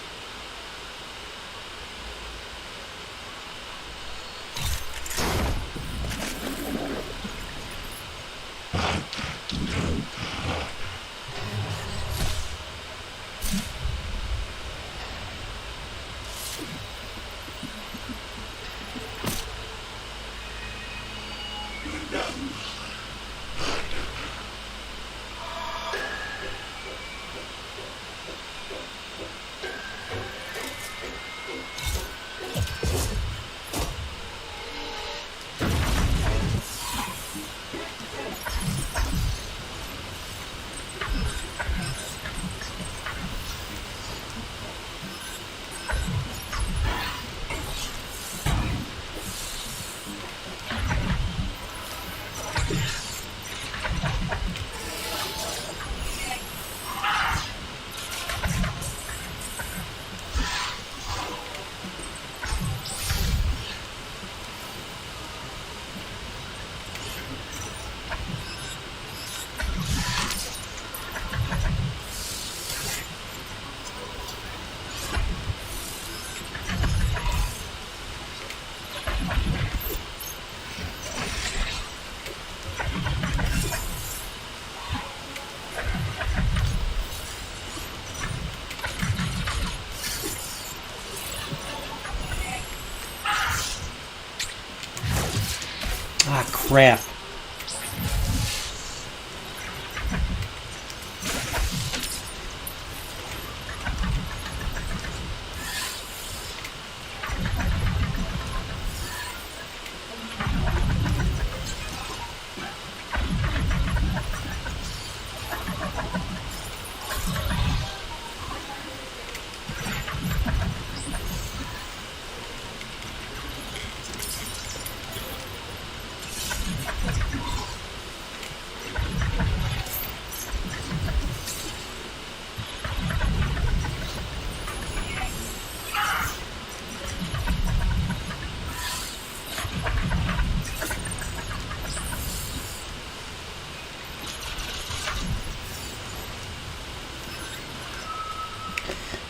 Ah, crap.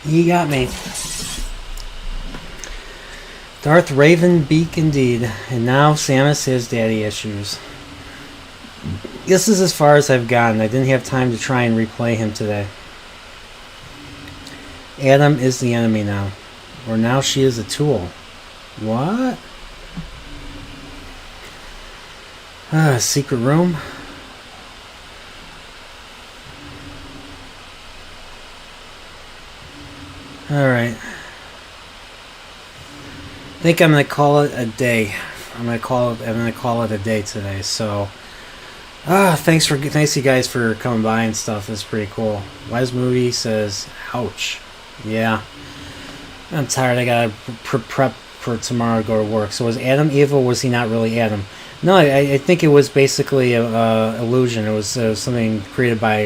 You got me. Darth Ravenbeak indeed. And now Samus has daddy issues. This is as far as I've gotten. I didn't have time to try and replay him today. Adam is the enemy now. Or now she is a tool. What? Secret room? Alright. I think I'm gonna call it a day. I'm gonna call it a day today. So thanks you guys for coming by and stuff. It's pretty cool. Wise Movie says, ouch. Yeah. I'm tired. I gotta prep for tomorrow to go to work. So was Adam evil, or was he not really Adam? No, I think it was basically a illusion. It was something created by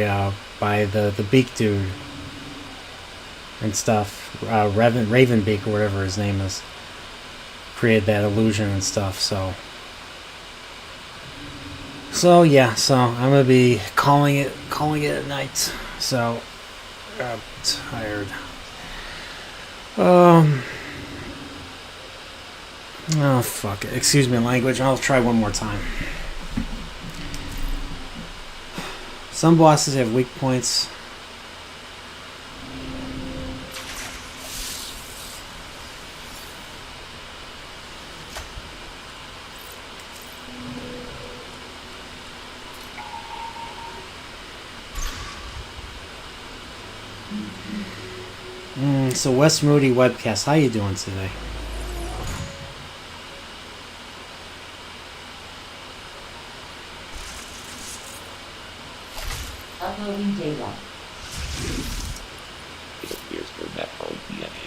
the Beak dude and stuff. Ravenbeak or whatever his name is. Created that illusion and stuff. So yeah. So I'm gonna be calling it at night. So I'm tired. Oh, fuck it. Excuse me, language. I'll try one more time. Some bosses have weak points. So West Moody Webcast, how you doing today? Uploading data. It appears your Metroid DNA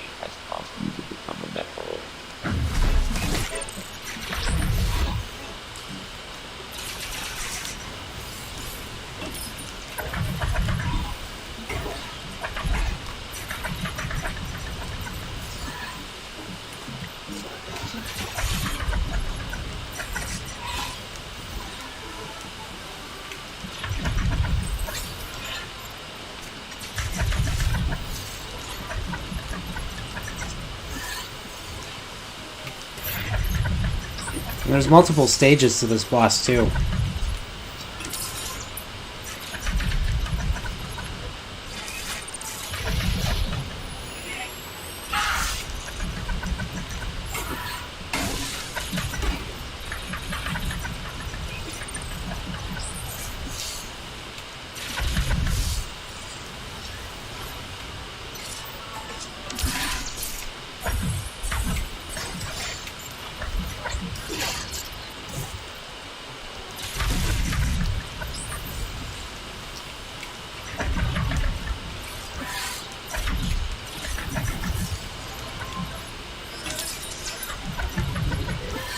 And there's multiple stages to this boss too.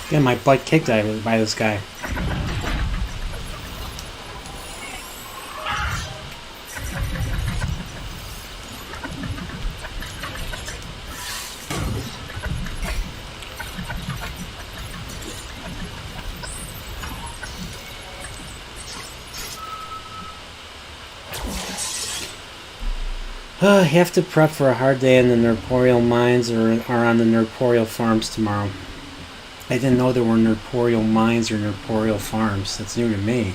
Getting my butt kicked out of it by this guy. You have to prep for a hard day in the Nerporial mines or on the Nerporial farms tomorrow. I didn't know there were Nerporial mines or Nerporial farms. That's new to me.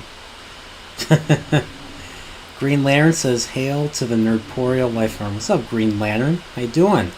Green Lantern says, "Hail to the Nerporial life form." What's up, Green Lantern? How you doing?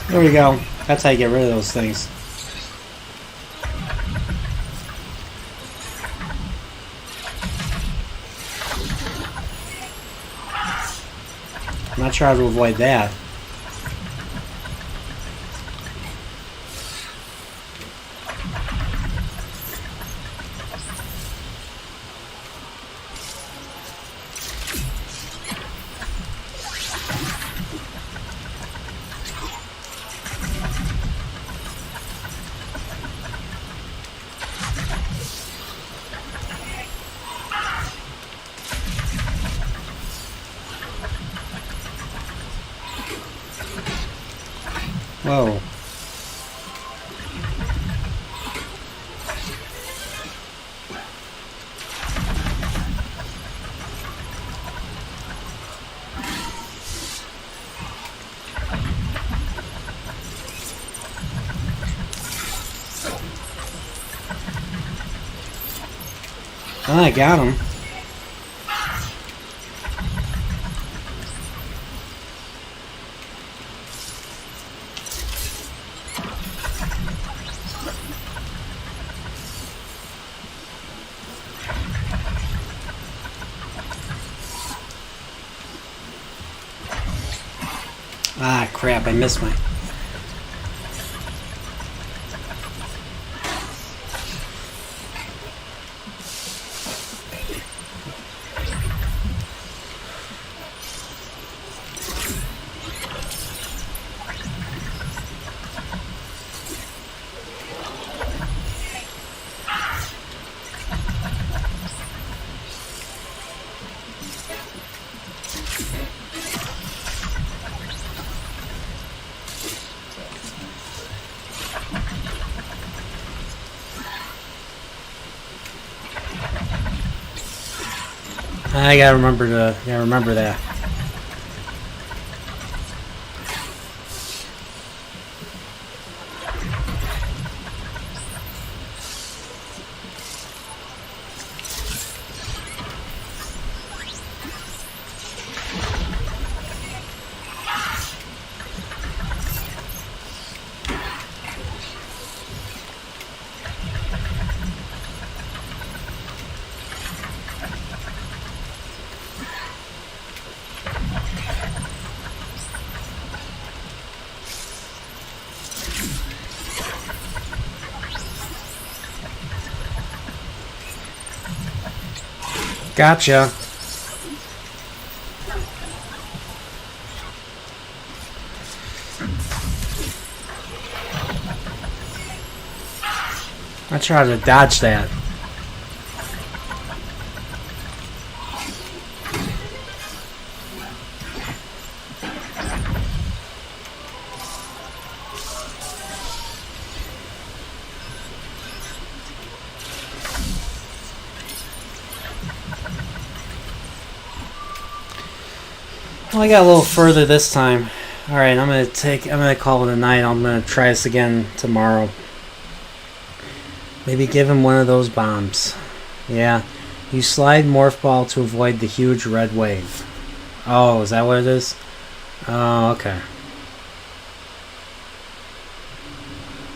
There we go. That's how you get rid of those things. I'm not sure how to avoid that. Whoa. Oh, I got him. Ah, crap, I missed my... I gotta remember that. Gotcha. I tried to dodge that. Well, I got a little further this time. Alright, I'm gonna call it a night. I'm gonna try this again tomorrow. Maybe give him one of those bombs. Yeah. You slide Morph Ball to avoid the huge red wave. Oh, is that what it is? Oh, okay.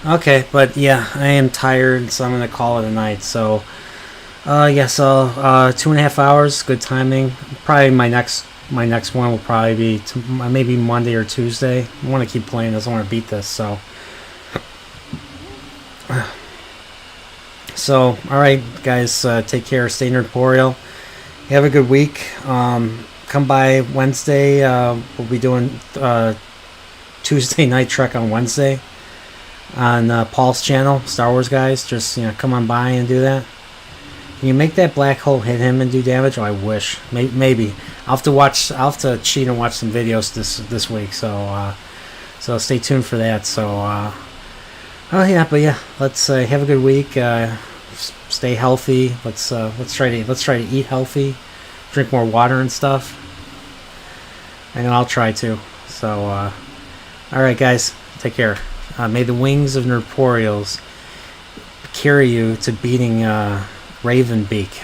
Okay, but yeah, I am tired, so I'm gonna call it a night. So, yeah, so 2.5 hours, good timing. Probably my next one will probably be maybe Monday or Tuesday. I want to keep playing this. I want to beat this. So, all right, guys, take care. Stay nerdporeal. Have a good week. Come by Wednesday. We'll be doing Tuesday Night Trek on Wednesday on Paul's channel, Star Wars guys. Just come on by and do that. Can you make that black hole hit him and do damage? Oh, I wish. Maybe. I'll have to cheat and watch some videos this week. So stay tuned for that. So oh yeah, but yeah, let's have a good week. Stay healthy. Let's try to eat healthy, drink more water and stuff. And I'll try to. So all right, guys, take care. May the wings of Nerdporeals carry you to beating Ravenbeak.